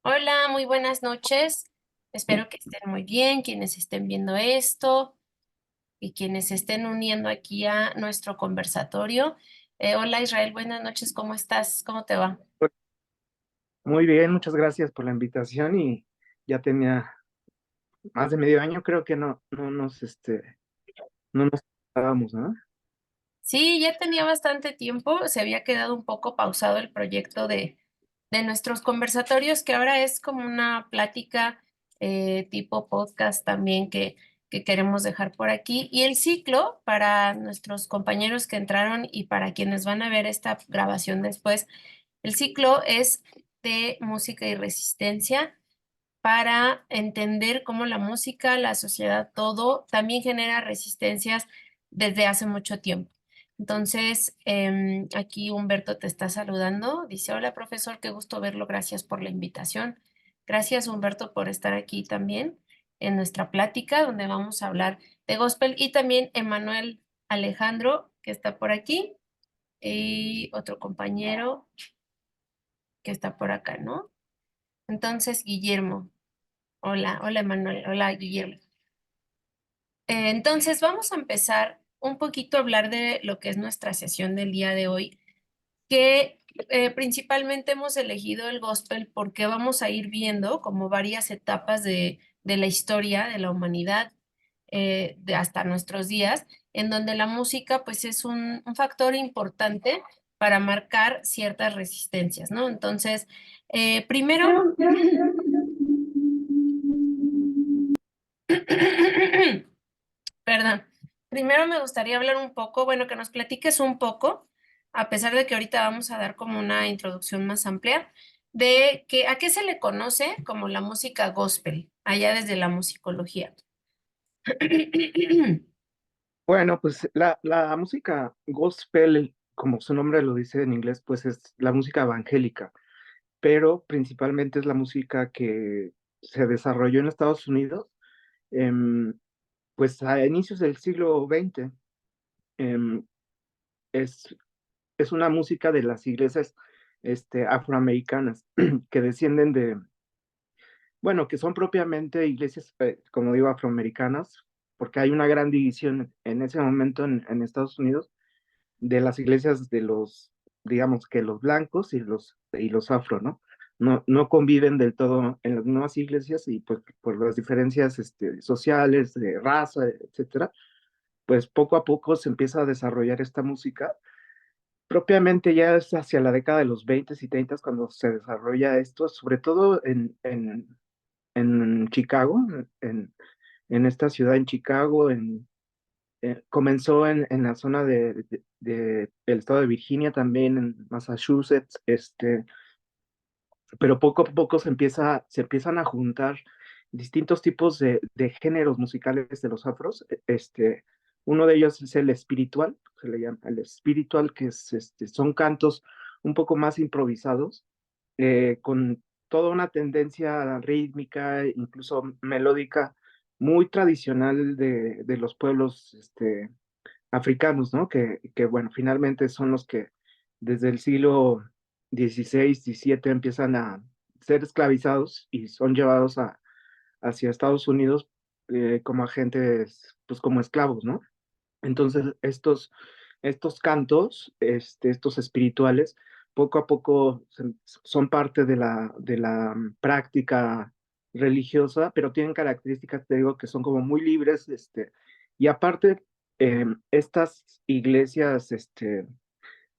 Hola, muy buenas noches. Espero que estén muy bien, quienes estén viendo esto y quienes se estén uniendo aquí a nuestro conversatorio. Hola Israel, buenas noches, ¿cómo estás? ¿Cómo te va? Muy bien, muchas gracias por la invitación y ya tenía más de medio año, creo que no nos estábamos, ¿no? Sí, ya tenía bastante tiempo, se había quedado un poco pausado el proyecto de nuestros conversatorios, que ahora es como una plática tipo podcast también que queremos dejar por aquí. Y el ciclo para nuestros compañeros que entraron y para quienes van a ver esta grabación después, el ciclo es de música y resistencia para entender cómo la música, la sociedad, todo también genera resistencias desde hace mucho tiempo. Entonces, aquí Humberto te está saludando. Dice, hola profesor, qué gusto verlo. Gracias por la invitación. Gracias Humberto por estar aquí también en nuestra plática donde vamos a hablar de gospel y también Emanuel Alejandro que está por aquí y otro compañero que está por acá, ¿no? Entonces, Guillermo. Hola, hola Manuel, hola Guillermo. Entonces vamos a empezar un poquito a hablar de lo que es nuestra sesión del día de hoy, que principalmente hemos elegido el gospel porque vamos a ir viendo como varias etapas de la historia de la humanidad de hasta nuestros días, en donde la música pues es un factor importante para marcar ciertas resistencias, ¿no? Entonces, primero... Perdón. Primero me gustaría hablar un poco, bueno, que nos platiques un poco, a pesar de que ahorita vamos a dar como una introducción más amplia, de que a qué se le conoce como la música gospel, allá desde la musicología. Bueno, pues la música gospel, como su nombre lo dice en inglés, pues es la música evangélica, pero principalmente es la música que se desarrolló en Estados Unidos, em, pues a inicios del siglo XX. em, es, es una música de las iglesias afroamericanas que descienden bueno, que son propiamente iglesias, como digo, afroamericanas, porque hay una gran división en ese momento en Estados Unidos de las iglesias de los, digamos que los blancos y los afro, ¿no? No conviven del todo en las nuevas iglesias y pues por las diferencias sociales, de raza, etcétera, pues poco a poco se empieza a desarrollar esta música. Propiamente ya es hacia la década de los 20 y 30 cuando se desarrolla esto, sobre todo en Chicago, en, en esta ciudad en Chicago, comenzó en la zona el estado de Virginia, también en Massachusetts, pero poco a poco se empiezan a juntar distintos tipos de géneros musicales de los afros. Uno de ellos es el espiritual, se le llama el espiritual, que es, son cantos un poco más improvisados, con toda una tendencia rítmica, incluso melódica, muy tradicional de los pueblos africanos, ¿no? Bueno, finalmente son los que desde el siglo XVI, XVII empiezan a ser esclavizados y son llevados hacia Estados Unidos como agentes, pues como esclavos, ¿no? Entonces, estos cantos, estos espirituales, poco a poco son parte de la práctica religiosa, pero tienen características, te digo, que son como muy libres, y aparte, estas iglesias,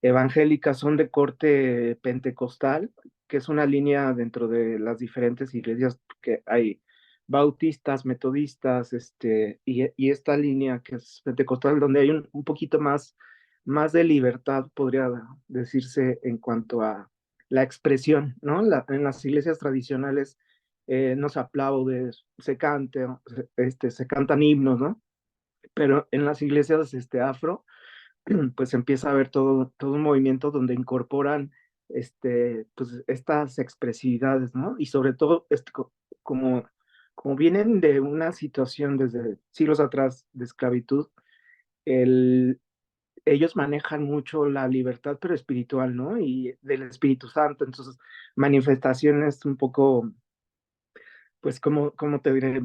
evangélicas son de corte pentecostal, que es una línea dentro de las diferentes iglesias que hay bautistas, metodistas, y esta línea que es pentecostal, donde hay un poquito más de libertad, podría decirse, en cuanto a la expresión, ¿no? En las iglesias tradicionales no se aplaude, se canta, se cantan himnos, ¿no? Pero en las iglesias afro, pues empieza a haber todo un movimiento donde incorporan pues estas expresividades, ¿no? Y sobre todo, como, como vienen de una situación desde siglos atrás de esclavitud, el, ellos manejan mucho la libertad, pero espiritual, ¿no? Y del Espíritu Santo, entonces manifestaciones un poco, pues, como te diré,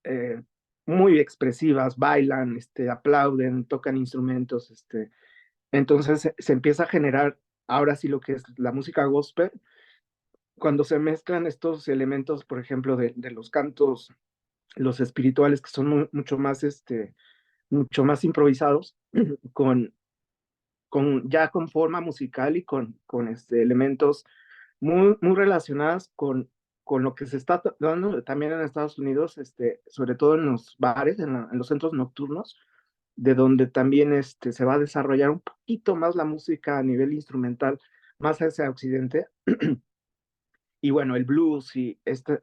eh, muy expresivas, bailan, aplauden, tocan instrumentos, entonces se empieza a generar ahora sí lo que es la música gospel, cuando se mezclan estos elementos, por ejemplo, de los cantos, los espirituales, que son mucho más improvisados, con, ya con forma musical y con elementos muy relacionadas con lo que se está dando también en Estados Unidos, sobre todo en los bares, en los centros nocturnos, de donde también se va a desarrollar un poquito más la música a nivel instrumental, más hacia occidente. Y bueno, el blues y este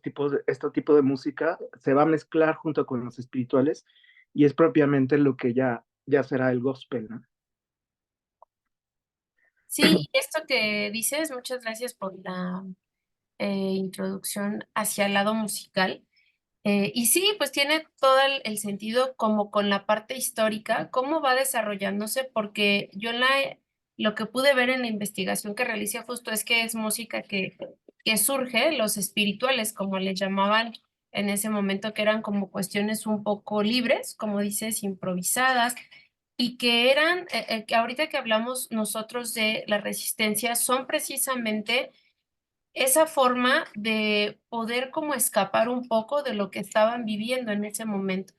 tipo de música se va a mezclar junto con los espirituales y es propiamente lo que ya será el gospel, ¿no? Sí, y esto que dices, muchas gracias por la introducción hacia el lado musical. Y sí, pues tiene todo el sentido como con la parte histórica, cómo va desarrollándose, porque yo lo que pude ver en la investigación que realicé justo es que es música que surge, los espirituales, como les llamaban en ese momento, que eran como cuestiones un poco libres, como dices, improvisadas, y que eran, que ahorita que hablamos nosotros de la resistencia, son precisamente esa forma de poder como escapar un poco de lo que estaban viviendo en ese momento,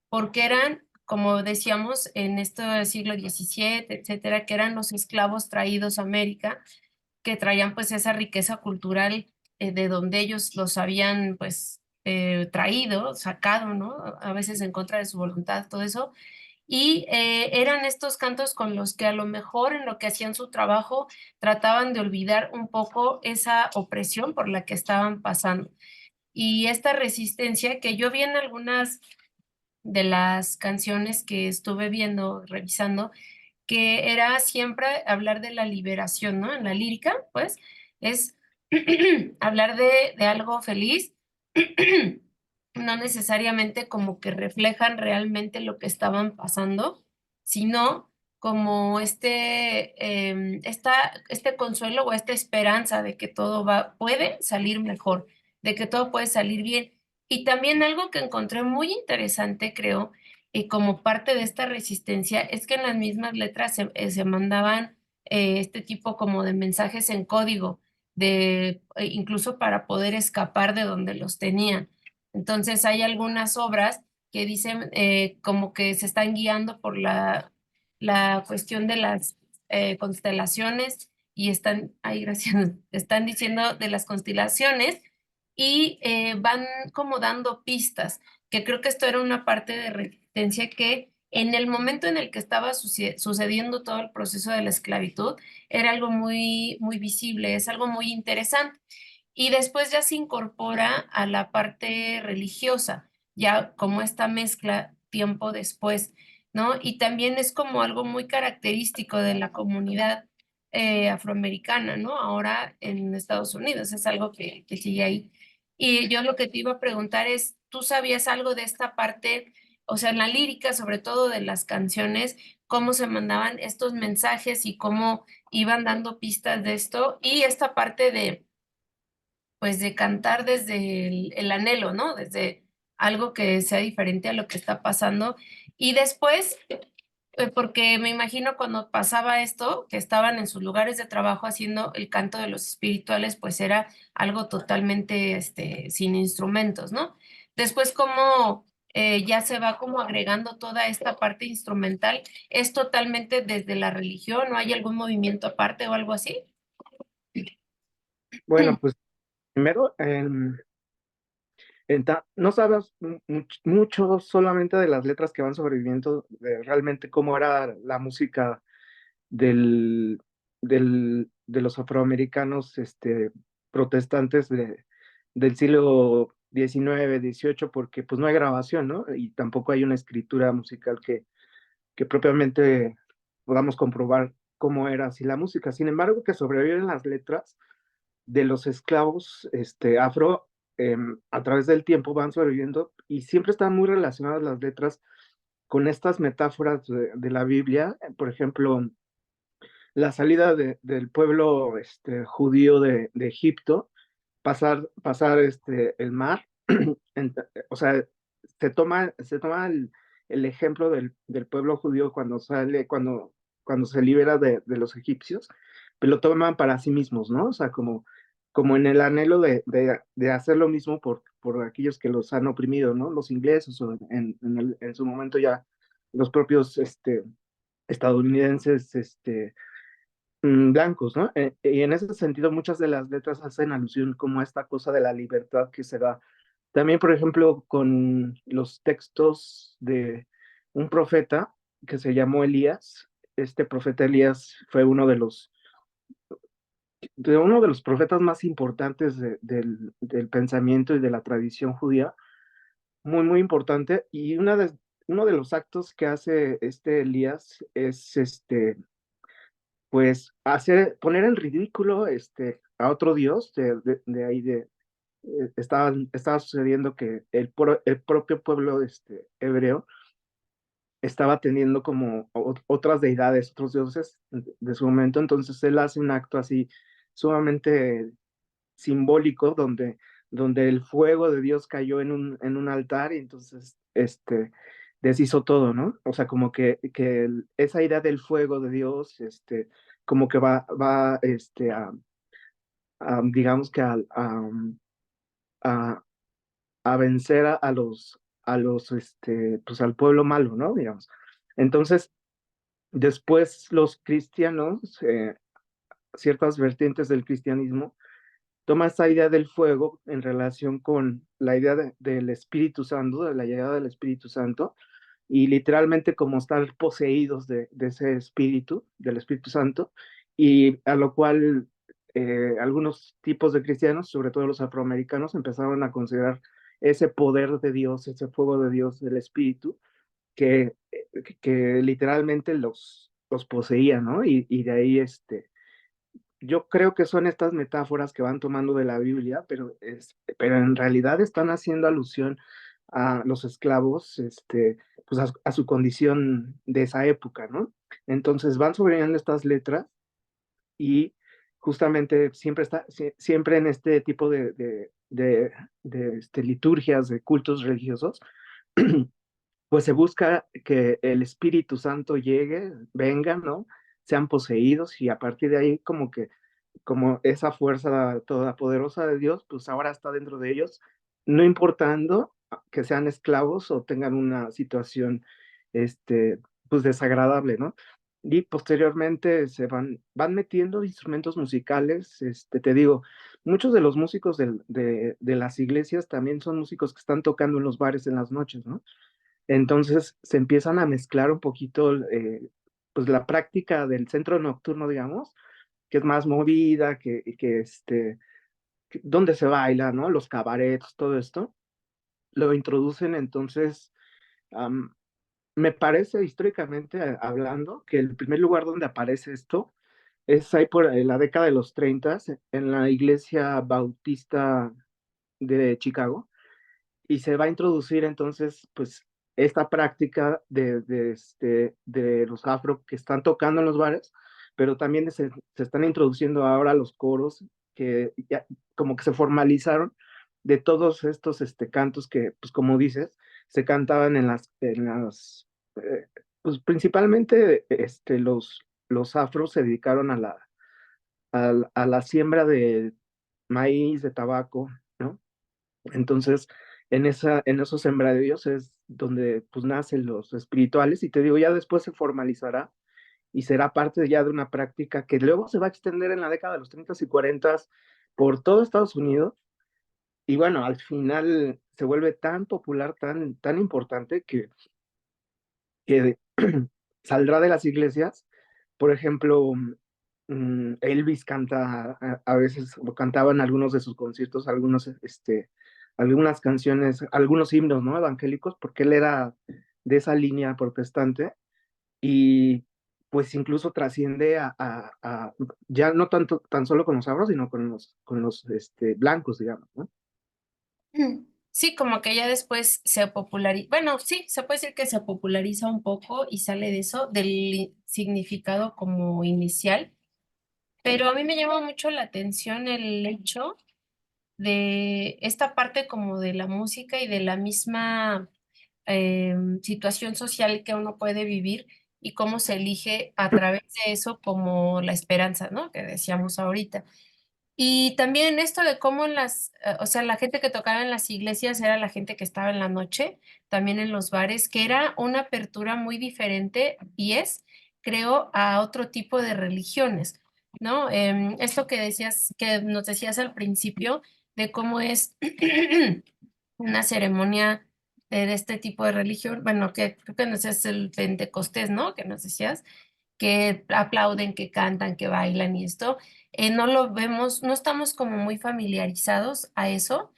porque eran, como decíamos, en este siglo XVII, etcétera, que eran los esclavos traídos a América, que traían pues esa riqueza cultural de donde ellos los habían pues traído, sacado, ¿no? A veces en contra de su voluntad, todo eso, y eran estos cantos con los que a lo mejor en lo que hacían su trabajo trataban de olvidar un poco esa opresión por la que estaban pasando. Y esta resistencia que yo vi en algunas de las canciones que estuve viendo, revisando, que era siempre hablar de la liberación, ¿no? En la lírica, pues, es hablar de algo feliz, no necesariamente como que reflejan realmente lo que estaban pasando, sino como este consuelo o esta esperanza de que todo puede salir mejor, de que todo puede salir bien. Y también algo que encontré muy interesante, creo, como parte de esta resistencia, es que en las mismas letras se mandaban este tipo como de mensajes en código, incluso para poder escapar de donde los tenían. Entonces hay algunas obras que dicen como que se están guiando por la cuestión de las constelaciones y están, ay, gracias, están diciendo de las constelaciones y van como dando pistas, que creo que esto era una parte de resistencia que en el momento en el que estaba sucediendo todo el proceso de la esclavitud era algo muy, muy visible, es algo muy interesante. Y después ya se incorpora a la parte religiosa, ya como esta mezcla tiempo después, ¿no? Y también es como algo muy característico de la comunidad afroamericana, ¿no? Ahora en Estados Unidos es algo que sigue ahí. Y yo lo que te iba a preguntar es, ¿tú sabías algo de esta parte, o sea, en la lírica, sobre todo de las canciones, cómo se mandaban estos mensajes y cómo iban dando pistas de esto? Y esta parte de pues de cantar desde el anhelo, ¿no? Desde algo que sea diferente a lo que está pasando. Y después, porque me imagino cuando pasaba esto, que estaban en sus lugares de trabajo haciendo el canto de los espirituales, pues era algo totalmente, sin instrumentos, ¿no? Después, como ya se va como agregando toda esta parte instrumental, es totalmente desde la religión, ¿no hay algún movimiento aparte o algo así? Bueno, pues primero, no sabes mucho solamente de las letras que van sobreviviendo, de realmente cómo era la música del, de los afroamericanos protestantes del siglo XIX, XVIII, porque pues no hay grabación, ¿no? Y tampoco hay una escritura musical que propiamente podamos comprobar cómo era así la música. Sin embargo, que sobreviven las letras de los esclavos afro a través del tiempo van sobreviviendo y siempre están muy relacionadas las letras con estas metáforas de la Biblia, por ejemplo, la salida del pueblo judío de Egipto, pasar el mar, o sea, se toma el ejemplo del pueblo judío cuando se libera de los egipcios, pero lo toman para sí mismos, ¿no? O sea, como en el anhelo de hacer lo mismo por aquellos que los han oprimido, ¿no? Los ingleses o en su momento ya los propios estadounidenses, blancos, ¿no? Y en ese sentido, muchas de las letras hacen alusión como a esta cosa de la libertad que se da. También, por ejemplo, con los textos de un profeta que se llamó Elías. Este profeta Elías fue uno de los profetas más importantes del pensamiento y de la tradición judía, muy, muy importante. Y uno de los actos que hace este Elías es pues poner en ridículo a otro dios de ahí estaba sucediendo que el propio pueblo hebreo estaba teniendo como otras deidades, otros dioses de su momento. Entonces él hace un acto así sumamente simbólico donde el fuego de Dios cayó en un altar y entonces deshizo todo, ¿no? O sea, como que esa idea del fuego de Dios, como que va digamos que a, a vencer pues al pueblo malo, ¿no? Digamos. Entonces, después los cristianos, ciertas vertientes del cristianismo, toma esta idea del fuego en relación con la idea del Espíritu Santo, de la llegada del Espíritu Santo, y literalmente como estar poseídos de ese espíritu, del Espíritu Santo, y a lo cual algunos tipos de cristianos, sobre todo los afroamericanos, empezaron a considerar ese poder de Dios, ese fuego de Dios, del Espíritu, que literalmente los poseía, ¿no? Y de ahí yo creo que son estas metáforas que van tomando de la Biblia, pero en realidad están haciendo alusión a los esclavos, pues a su condición de esa época, ¿no? Entonces van subrayando estas letras y justamente siempre en este tipo de liturgias, de cultos religiosos, pues se busca que el Espíritu Santo llegue, venga, ¿no? Sean poseídos y a partir de ahí como esa fuerza todopoderosa de Dios, pues ahora está dentro de ellos, no importando que sean esclavos o tengan una situación, pues desagradable, ¿no? Y posteriormente van metiendo instrumentos musicales, te digo, muchos de los músicos de las iglesias también son músicos que están tocando en los bares en las noches, ¿no? Entonces se empiezan a mezclar un poquito, pues la práctica del centro nocturno, digamos, que es más movida, donde se baila, ¿no? Los cabarets, todo esto, lo introducen. Entonces, am, me parece históricamente hablando que el primer lugar donde aparece esto es ahí por la década de los 30 en la iglesia bautista de Chicago, y se va a introducir entonces, pues, esta práctica de los afro que están tocando en los bares, pero también se están introduciendo ahora los coros que ya como que se formalizaron de todos estos cantos que, pues como dices, se cantaban pues principalmente los afros se dedicaron a la siembra de maíz, de tabaco, ¿no? Entonces, en esos sembradíos es donde pues nacen los espirituales, y te digo, ya después se formalizará y será parte ya de una práctica que luego se va a extender en la década de los 30 y 40 por todo Estados Unidos. Y bueno, al final se vuelve tan popular, tan, tan importante que saldrá de las iglesias. Por ejemplo, Elvis canta a veces, o cantaba en algunos de sus conciertos, algunas canciones, algunos himnos, ¿no? Evangélicos, porque él era de esa línea protestante, y pues incluso trasciende ya no tan solo con los afros, sino con los blancos, digamos, ¿no? Sí, como que ya después se populariza, bueno, sí, se puede decir que se populariza un poco y sale de eso, del significado como inicial, pero a mí me llama mucho la atención el hecho de esta parte como de la música y de la misma situación social que uno puede vivir y cómo se elige a través de eso como la esperanza, ¿no? Que decíamos ahorita. Y también esto de cómo en o sea, la gente que tocaba en las iglesias era la gente que estaba en la noche, también en los bares, que era una apertura muy diferente y es, creo, a otro tipo de religiones, ¿no? Esto que decías, que nos decías al principio, de cómo es una ceremonia de este tipo de religión, bueno, que creo que no sé, es el Pentecostés, ¿no? Que nos decías que aplauden, que cantan, que bailan y esto, no lo vemos, no estamos como muy familiarizados a eso,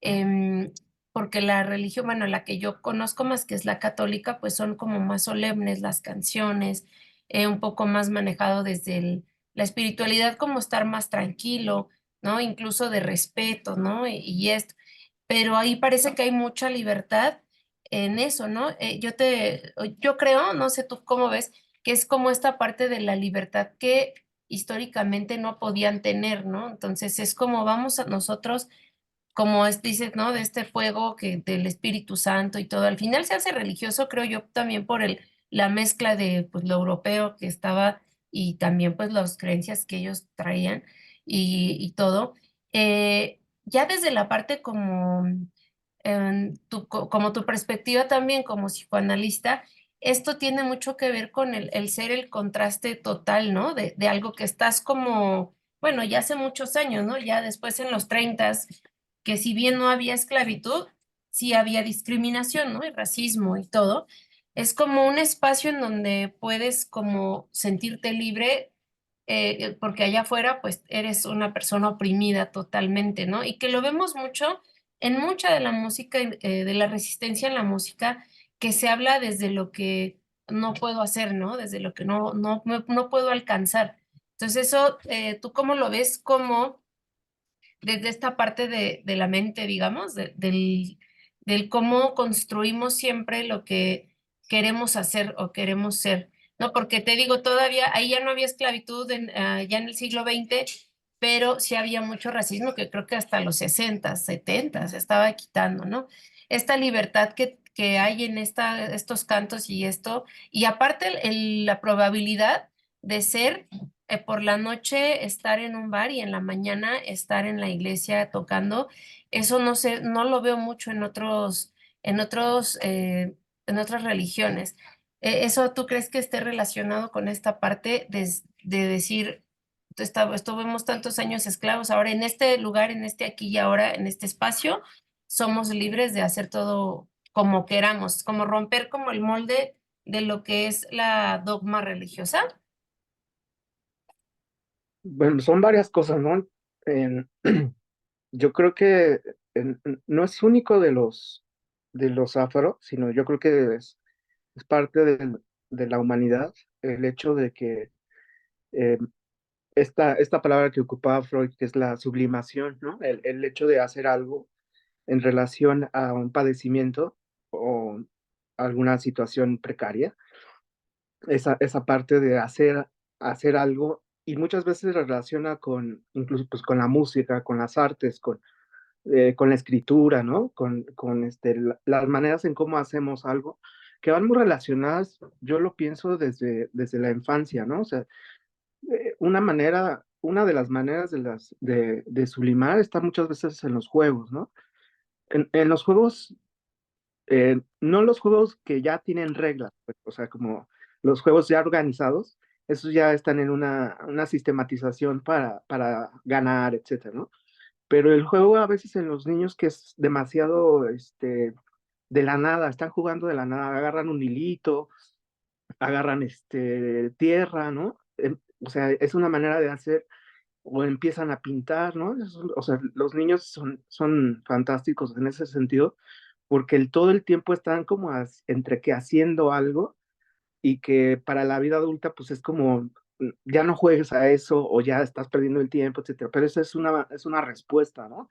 em, porque la religión, bueno, la que yo conozco más, que es la católica, pues son como más solemnes las canciones, un poco más manejado desde la espiritualidad, como estar más tranquilo, ¿no? Incluso de respeto, ¿no? Y esto, pero ahí parece que hay mucha libertad en eso, ¿no? Yo creo, no sé tú cómo ves, que es como esta parte de la libertad que históricamente no podían tener, ¿no? Entonces es como vamos a nosotros, como dices, ¿no? De este fuego que del Espíritu Santo y todo. Al final se hace religioso, creo yo, también por la mezcla de pues, lo europeo que estaba y también pues las creencias que ellos traían y todo. Ya desde la parte como, como tu perspectiva también como psicoanalista, esto tiene mucho que ver con el ser el contraste total, ¿no? De algo que estás como, bueno, ya hace muchos años, ¿no? Ya después en los 30 que si bien no había esclavitud, sí había discriminación, ¿no? Y racismo y todo. Es como un espacio en donde puedes como sentirte libre, porque allá afuera pues eres una persona oprimida totalmente, ¿no? Y que lo vemos mucho en mucha de la música, de la resistencia en la música, que se habla desde lo que no puedo hacer, ¿no? Desde lo que no puedo alcanzar. Entonces eso, ¿tú cómo lo ves? Como desde esta parte de la mente, digamos, del cómo construimos siempre lo que queremos hacer o queremos ser, ¿no? Porque te digo, todavía ahí ya no había esclavitud ya en el siglo XX, pero sí había mucho racismo que creo que hasta los 60, 70 se estaba quitando, ¿no? Esta libertad que hay en estos cantos y esto, y aparte la probabilidad de ser por la noche estar en un bar y en la mañana estar en la iglesia tocando, eso no sé, no lo veo mucho en otros, en otras religiones. ¿Eso tú crees que esté relacionado con esta parte de decir, estuvimos tantos años esclavos, ahora en este lugar, en este aquí y ahora, en este espacio, somos libres de hacer todo como queramos, como romper como el molde de lo que es la dogma religiosa? Bueno, son varias cosas, ¿no? En- yo creo que no es único de los afro, sino yo creo que es parte de la humanidad el hecho de que eh, esta palabra que ocupaba Freud, que es la sublimación, ¿no? El hecho de hacer algo en relación a un padecimiento o alguna situación precaria, esa parte de hacer algo y muchas veces se relaciona con, incluso pues con la música, con las artes, con la escritura, ¿no? Con las maneras en cómo hacemos algo, que van muy relacionadas, yo lo pienso desde la infancia, ¿no? O sea, una de las maneras de sublimar está muchas veces en los juegos, ¿no? En los juegos, no los juegos que ya tienen reglas, pues, o sea, como los juegos ya organizados, esos ya están en una sistematización para ganar, etcétera, ¿no? Pero el juego a veces en los niños que es demasiado, de la nada, están jugando de la nada, agarran un hilito, agarran, tierra, ¿no? O sea, es una manera de hacer, o empiezan a pintar, ¿no? O sea, los niños son fantásticos en ese sentido, porque todo el tiempo están como entre que haciendo algo y que para la vida adulta, pues es como, ya no juegues a eso o ya estás perdiendo el tiempo, etcétera. Pero eso es una respuesta, ¿no?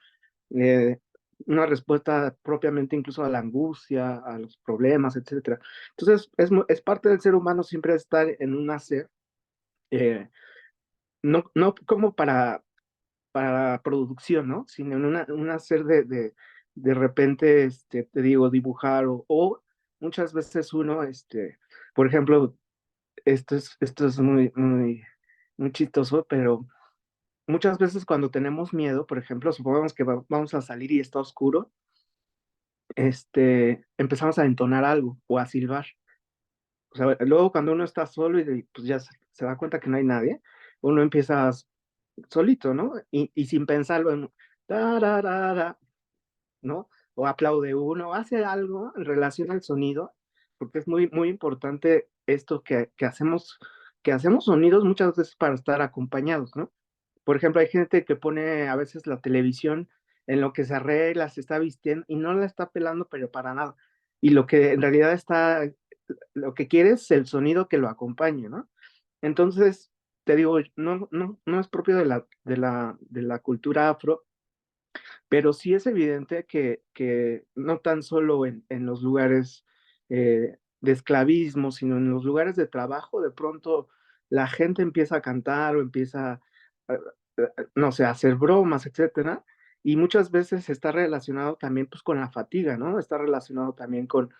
una respuesta propiamente incluso a la angustia, a los problemas, etcétera. Entonces, es parte del ser humano siempre estar en un hacer, eh, no como para producción, ¿no? Sino en un hacer de repente, te digo, dibujar o muchas veces uno, por ejemplo, esto es muy chistoso, pero muchas veces cuando tenemos miedo, por ejemplo, supongamos que vamos a salir y está oscuro, empezamos a entonar algo o a silbar. O sea, luego cuando uno está solo y pues ya se da cuenta que no hay nadie, uno empieza solito, ¿no? Y sin pensarlo, tararara, ¿no? O aplaude uno, hace algo en relación al sonido, porque es muy, muy importante esto que hacemos sonidos muchas veces para estar acompañados, ¿no? Por ejemplo, hay gente que pone a veces la televisión en lo que se arregla, se está vistiendo y no la está pelando, pero para nada. Y lo que en realidad lo que quiere es el sonido que lo acompañe, ¿no? Entonces, te digo, no es propio de la cultura afro, pero sí es evidente que no tan solo en los lugares de esclavismo, sino en los lugares de trabajo, de pronto la gente empieza a cantar o empieza, eh, no sé, a hacer bromas, etcétera, y muchas veces está relacionado también pues con la fatiga, ¿no? Está relacionado también con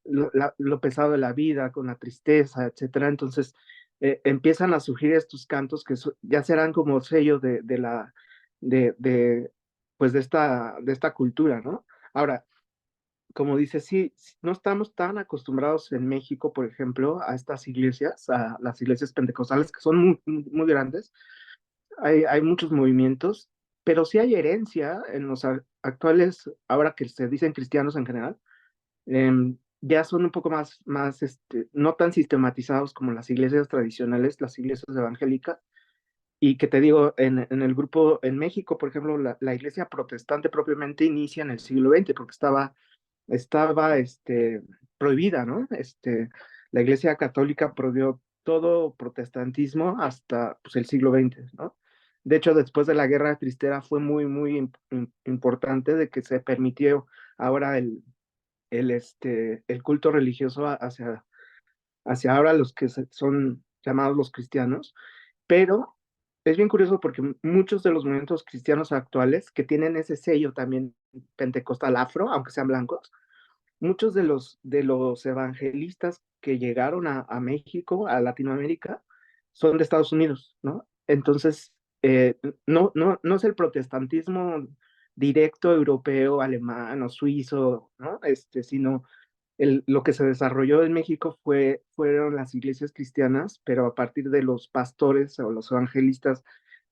lo pesado de la vida, con la tristeza, etcétera. Entonces, empiezan a surgir estos cantos que ya serán como sello de, pues de esta cultura, ¿no? Ahora, como dice, sí, sí, no estamos tan acostumbrados en México, por ejemplo, a estas iglesias, a las iglesias pentecostales, que son muy, muy, muy grandes. Hay muchos movimientos, pero sí hay herencia en los actuales, ahora que se dicen cristianos en general, ya son un poco más, no tan sistematizados como las iglesias tradicionales, las iglesias evangélicas, y que te digo, en el grupo, en México, por ejemplo, la iglesia protestante propiamente inicia en el siglo XX, porque estaba prohibida, ¿no? La iglesia católica prohibió todo protestantismo hasta pues, el siglo XX, ¿no? De hecho, después de la Guerra Cristera fue muy, muy importante de que se permitió ahora el culto religioso hacia ahora los que son llamados los cristianos, pero es bien curioso porque muchos de los movimientos cristianos actuales que tienen ese sello también pentecostal afro, aunque sean blancos, muchos de los evangelistas que llegaron a México, a Latinoamérica, son de Estados Unidos, ¿no? Entonces, no es el protestantismo directo europeo, alemán o suizo, ¿no? Sino lo que se desarrolló en México fueron las iglesias cristianas, pero a partir de los pastores o los evangelistas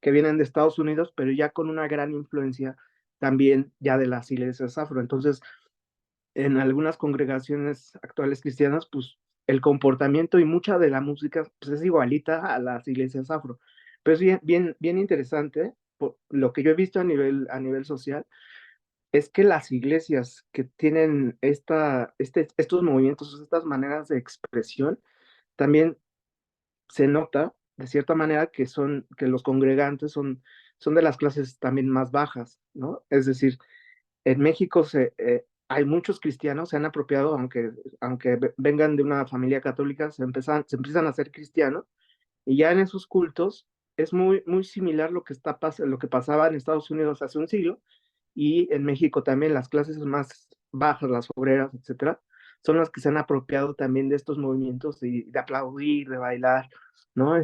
que vienen de Estados Unidos, pero ya con una gran influencia también ya de las iglesias afro. Entonces, en algunas congregaciones actuales cristianas, pues el comportamiento y mucha de la música pues, es igualita a las iglesias afro. Pero es bien, bien, bien interesante, lo que yo he visto a nivel social, es que las iglesias que tienen estos movimientos, estas maneras de expresión, también se nota de cierta manera que los congregantes son de las clases también más bajas, ¿no? Es decir, en México hay muchos cristianos, se han apropiado, aunque vengan de una familia católica, se empiezan a ser cristianos, y ya en esos cultos es muy, muy similar lo que pasaba en Estados Unidos hace un siglo, y en México también las clases más bajas, las obreras, etcétera, son las que se han apropiado también de estos movimientos de aplaudir, de bailar, ¿no?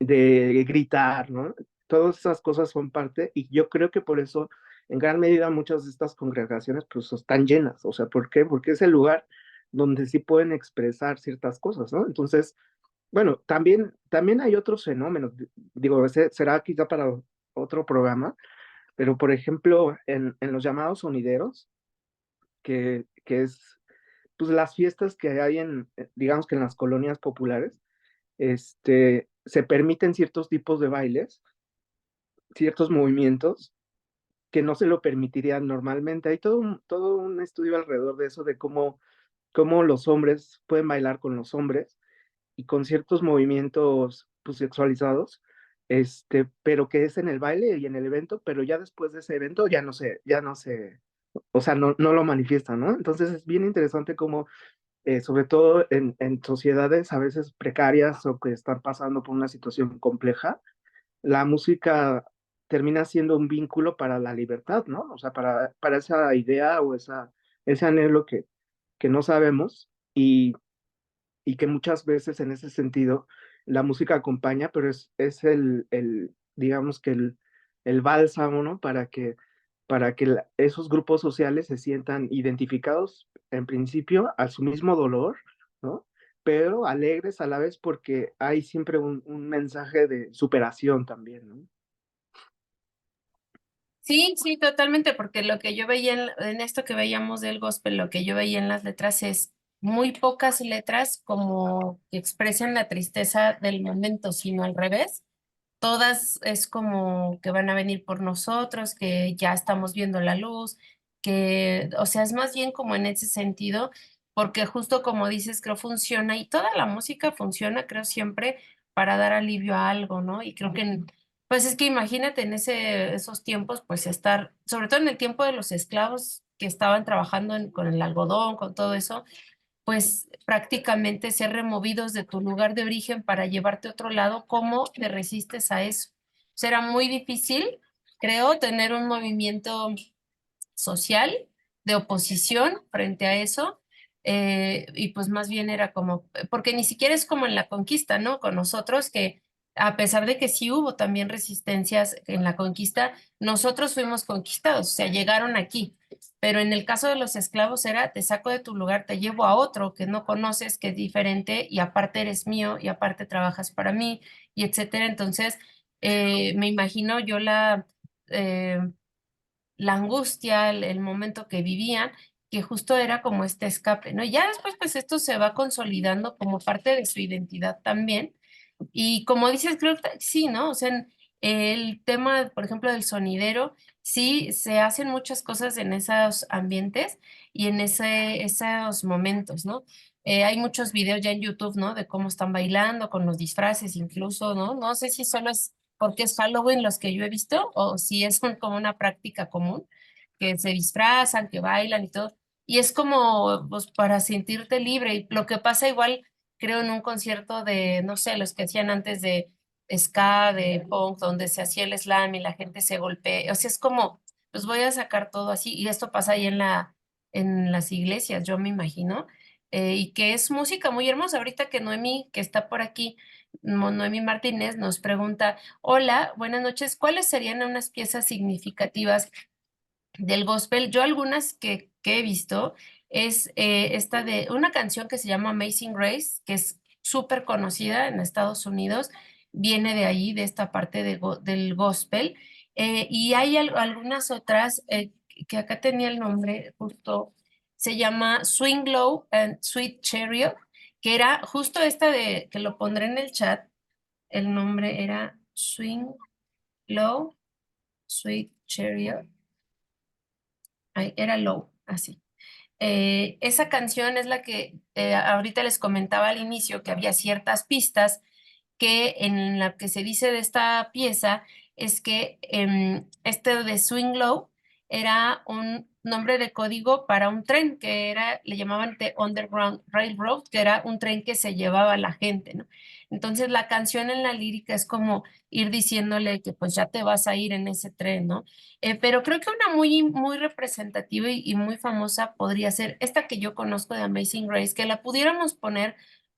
De gritar, ¿no? Todas esas cosas son parte y yo creo que por eso en gran medida muchas de estas congregaciones pues están llenas, o sea, ¿por qué? Porque es el lugar donde sí pueden expresar ciertas cosas, ¿no? Entonces, bueno, también hay otros fenómenos, digo, será quizá para otro programa, pero por ejemplo, en los llamados sonideros, que es pues las fiestas que hay digamos que en las colonias populares, se permiten ciertos tipos de bailes, ciertos movimientos que no se lo permitirían normalmente. Hay todo un estudio alrededor de eso, de cómo los hombres pueden bailar con los hombres y con ciertos movimientos pues, sexualizados, pero que es en el baile y en el evento, pero ya después de ese evento ya no se, o sea, no lo manifiesta, ¿no? Entonces es bien interesante cómo, sobre todo en sociedades a veces precarias o que están pasando por una situación compleja, la música termina siendo un vínculo para la libertad, ¿no? O sea, para esa idea o ese anhelo que no sabemos y que muchas veces en ese sentido la música acompaña, pero es digamos que el bálsamo, ¿no? Para que esos grupos sociales se sientan identificados en principio a su mismo dolor, ¿no? Pero alegres a la vez porque hay siempre un mensaje de superación también, ¿no? Sí, sí, totalmente, porque lo que yo veía en esto que veíamos del gospel, lo que yo veía en las letras es muy pocas letras como que expresan la tristeza del momento, sino al revés. Todas es como que van a venir por nosotros, que ya estamos viendo la luz, que, o sea, es más bien como en ese sentido, porque justo como dices, creo funciona y toda la música funciona, creo siempre para dar alivio a algo, ¿no? Y creo que, pues es que imagínate en esos tiempos, pues estar, sobre todo en el tiempo de los esclavos que estaban trabajando con el algodón, con todo eso, pues prácticamente ser removidos de tu lugar de origen para llevarte a otro lado, ¿cómo te resistes a eso? Será muy difícil, creo, tener un movimiento social de oposición frente a eso. Y pues más bien era como, porque ni siquiera es como en la conquista, ¿no? Con nosotros que a pesar de que sí hubo también resistencias en la conquista, nosotros fuimos conquistados, o sea, llegaron aquí. Pero en el caso de los esclavos era, te saco de tu lugar, te llevo a otro que no conoces, que es diferente y aparte eres mío y aparte trabajas para mí y etcétera. Entonces, me imagino yo eh, la angustia, el momento que vivían, que justo era como este escape, ¿no? Y ya después, pues esto se va consolidando como parte de su identidad también. Y como dices, creo que sí, ¿no? O sea, el tema, por ejemplo, del sonidero, sí, se hacen muchas cosas en esos ambientes y en esos momentos, ¿no? Hay muchos videos ya en YouTube, ¿no? De cómo están bailando, con los disfraces incluso, ¿no? No sé si solo es porque es Halloween los que yo he visto o si es como una práctica común, que se disfrazan, que bailan y todo. Y es como, pues, para sentirte libre. Y lo que pasa igual creo, en un concierto de, no sé, los que hacían antes de ska, de punk, donde se hacía el slam y la gente se golpea. O sea, es como, pues voy a sacar todo así. Y esto pasa ahí en las iglesias, yo me imagino. Y que es música muy hermosa. Ahorita que Noemí, que está por aquí, Noemí Martínez, nos pregunta, hola, buenas noches, ¿cuáles serían unas piezas significativas del gospel? Yo algunas que he visto es esta de una canción que se llama Amazing Grace, que es súper conocida en Estados Unidos, viene de ahí, de esta parte del gospel. Y hay algunas otras que acá tenía el nombre justo, se llama Swing Low and Sweet Chariot, que era justo esta de, que lo pondré en el chat, el nombre era Swing Low, Sweet Chariot. Ay, era Low, así. Esa canción es la que ahorita les comentaba al inicio, que había ciertas pistas que en la que se dice de esta pieza es que este de Swing Low era un nombre de código para un tren que era, le llamaban The Underground Railroad, que era un tren que se llevaba a la gente, ¿no? Entonces la canción en la lírica es como ir diciéndole que pues ya te vas a ir en ese tren, ¿no? Pero creo que una muy representativa y muy famosa podría ser esta que yo conozco de Amazing Grace, que la pudiéramos poner,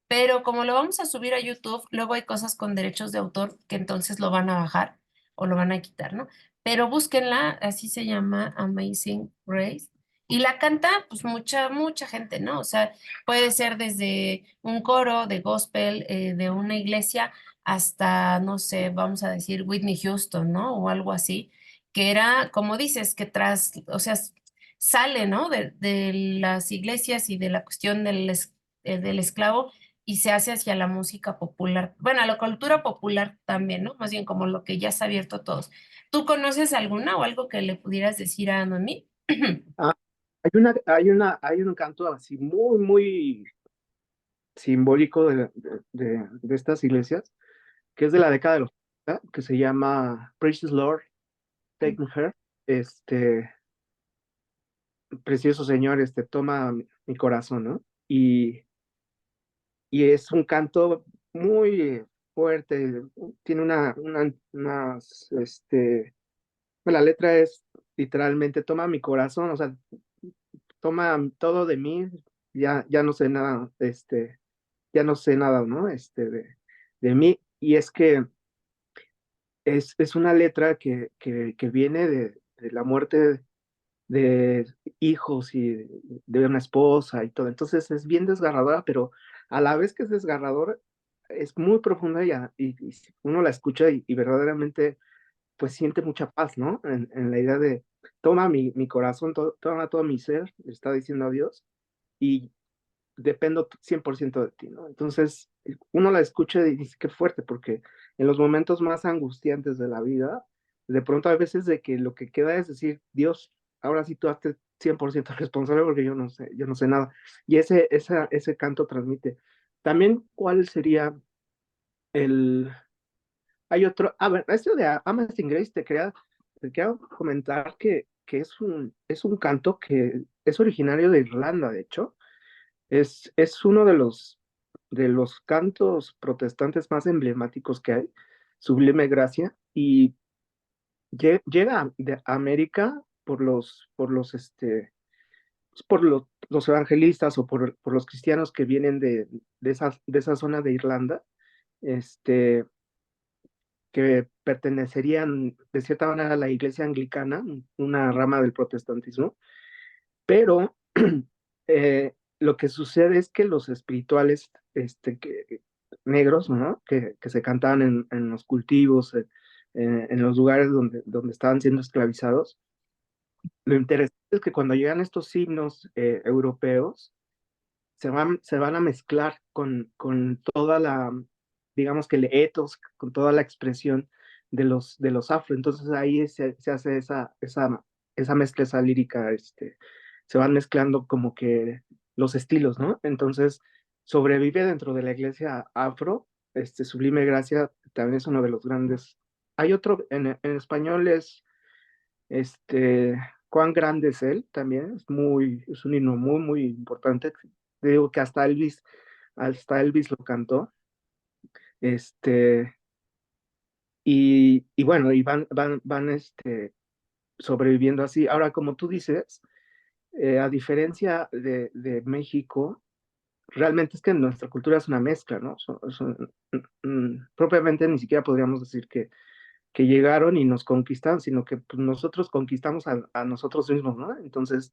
pero como lo vamos a subir a YouTube, luego hay cosas con derechos de autor que entonces lo van a bajar o lo van a quitar, ¿no? Pero búsquenla, así se llama Amazing Grace. Y la canta, pues mucha gente, ¿no? O sea, puede ser desde un coro de gospel de una iglesia hasta, no sé, vamos a decir Whitney Houston, ¿no? O algo así, que era, como dices, que tras, o sea, sale, ¿no? De las iglesias y de la cuestión del esclavo y se hace hacia la música popular, bueno, a la cultura popular también, ¿no? Más bien como lo que ya se ha abierto a todos. ¿Tú conoces alguna o algo que le pudieras decir a Noemí? Ah, hay un canto así muy simbólico de estas iglesias, que es de la década de los 70, que se llama Precious Lord, Take Me Her, este, precioso Señor, toma mi corazón, ¿no? Y es un canto muy fuerte, tiene pues la letra es literalmente, toma mi corazón, o sea, toma todo de mí, ya no sé nada, ya no sé nada, ¿no? De mí, y es que es una letra que viene de la muerte de hijos y de una esposa y todo. Entonces es bien desgarradora, pero a la vez que es desgarradora, es muy profunda y uno la escucha y verdaderamente pues siente mucha paz, ¿no? En la idea de, toma mi corazón, toma todo mi ser, le está diciendo a Dios, y dependo 100% de ti, ¿no? Entonces, uno la escucha y dice, qué fuerte, porque en los momentos más angustiantes de la vida, de pronto hay veces de que lo que queda es decir, Dios, ahora sí tú hazte 100% responsable porque yo no sé nada. Y ese canto transmite. También, ¿cuál sería el... Hay otro, a ver, esto de Amazing Grace, te quería comentar que es un canto que es originario de Irlanda, de hecho, es uno de los cantos protestantes más emblemáticos que hay, Sublime Gracia, y llega a América por los evangelistas o por los cristianos que vienen de esa zona de Irlanda, este, que pertenecerían de cierta manera a la iglesia anglicana, una rama del protestantismo, pero lo que sucede es que los espirituales negros, ¿no? Que se cantaban en los cultivos, en los lugares donde estaban siendo esclavizados, lo interesante es que cuando llegan estos himnos europeos, se van a mezclar con toda digamos que el ethos, con toda la expresión de los afro. Entonces ahí se hace esa mezcla, esa lírica, se van mezclando como que los estilos, ¿no? Entonces sobrevive dentro de la iglesia afro, Sublime Gracia también es uno de los grandes. Hay otro, en español es cuán grande es él también, es un himno muy, muy importante. Digo que hasta Elvis lo cantó. Este, y bueno, y van sobreviviendo así. Ahora, como tú dices, a diferencia de México, realmente es que nuestra cultura es una mezcla, ¿no? Propiamente ni siquiera podríamos decir que llegaron y nos conquistan, sino que pues, nosotros conquistamos a nosotros mismos, ¿no? Entonces,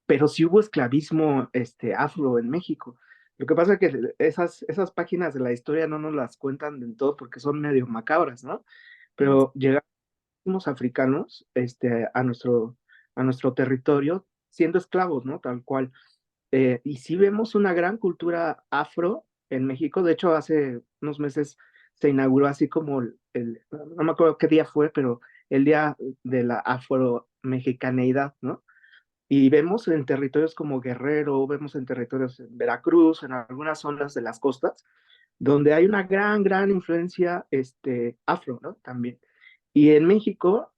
pero sí hubo esclavismo afro en México. Lo que pasa es que esas páginas de la historia no nos las cuentan del todo porque son medio macabras, ¿no? Pero llegaron los africanos a nuestro territorio siendo esclavos, ¿no? Tal cual. Y sí vemos una gran cultura afro en México. De hecho, hace unos meses se inauguró así como no me acuerdo qué día fue, pero el día de la afro-mexicaneidad, ¿no? Y vemos en territorios como Guerrero, vemos en territorios en Veracruz, en algunas zonas de las costas, donde hay una gran, gran influencia afro, ¿no? También. Y en México,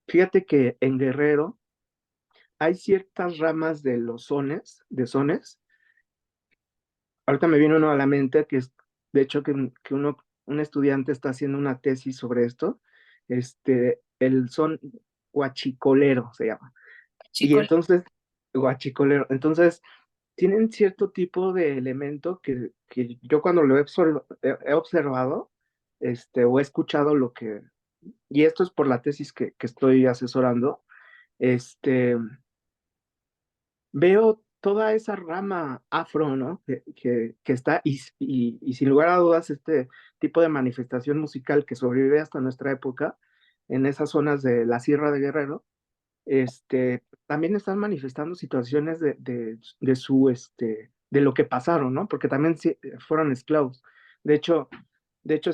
fíjate que en Guerrero hay ciertas ramas de sones. Ahorita me viene uno a la mente que es, de hecho, que un estudiante está haciendo una tesis sobre esto, el son huachicolero se llama. Y Chico, entonces, guachicolero, entonces tienen cierto tipo de elemento que yo cuando lo he observado, o he escuchado y esto es por la tesis que estoy asesorando, este, veo toda esa rama afro, ¿no? Que está, y sin lugar a dudas, este tipo de manifestación musical que sobrevive hasta nuestra época en esas zonas de la Sierra de Guerrero, también están manifestando situaciones de lo que pasaron, ¿no? Porque también fueron esclavos. De hecho,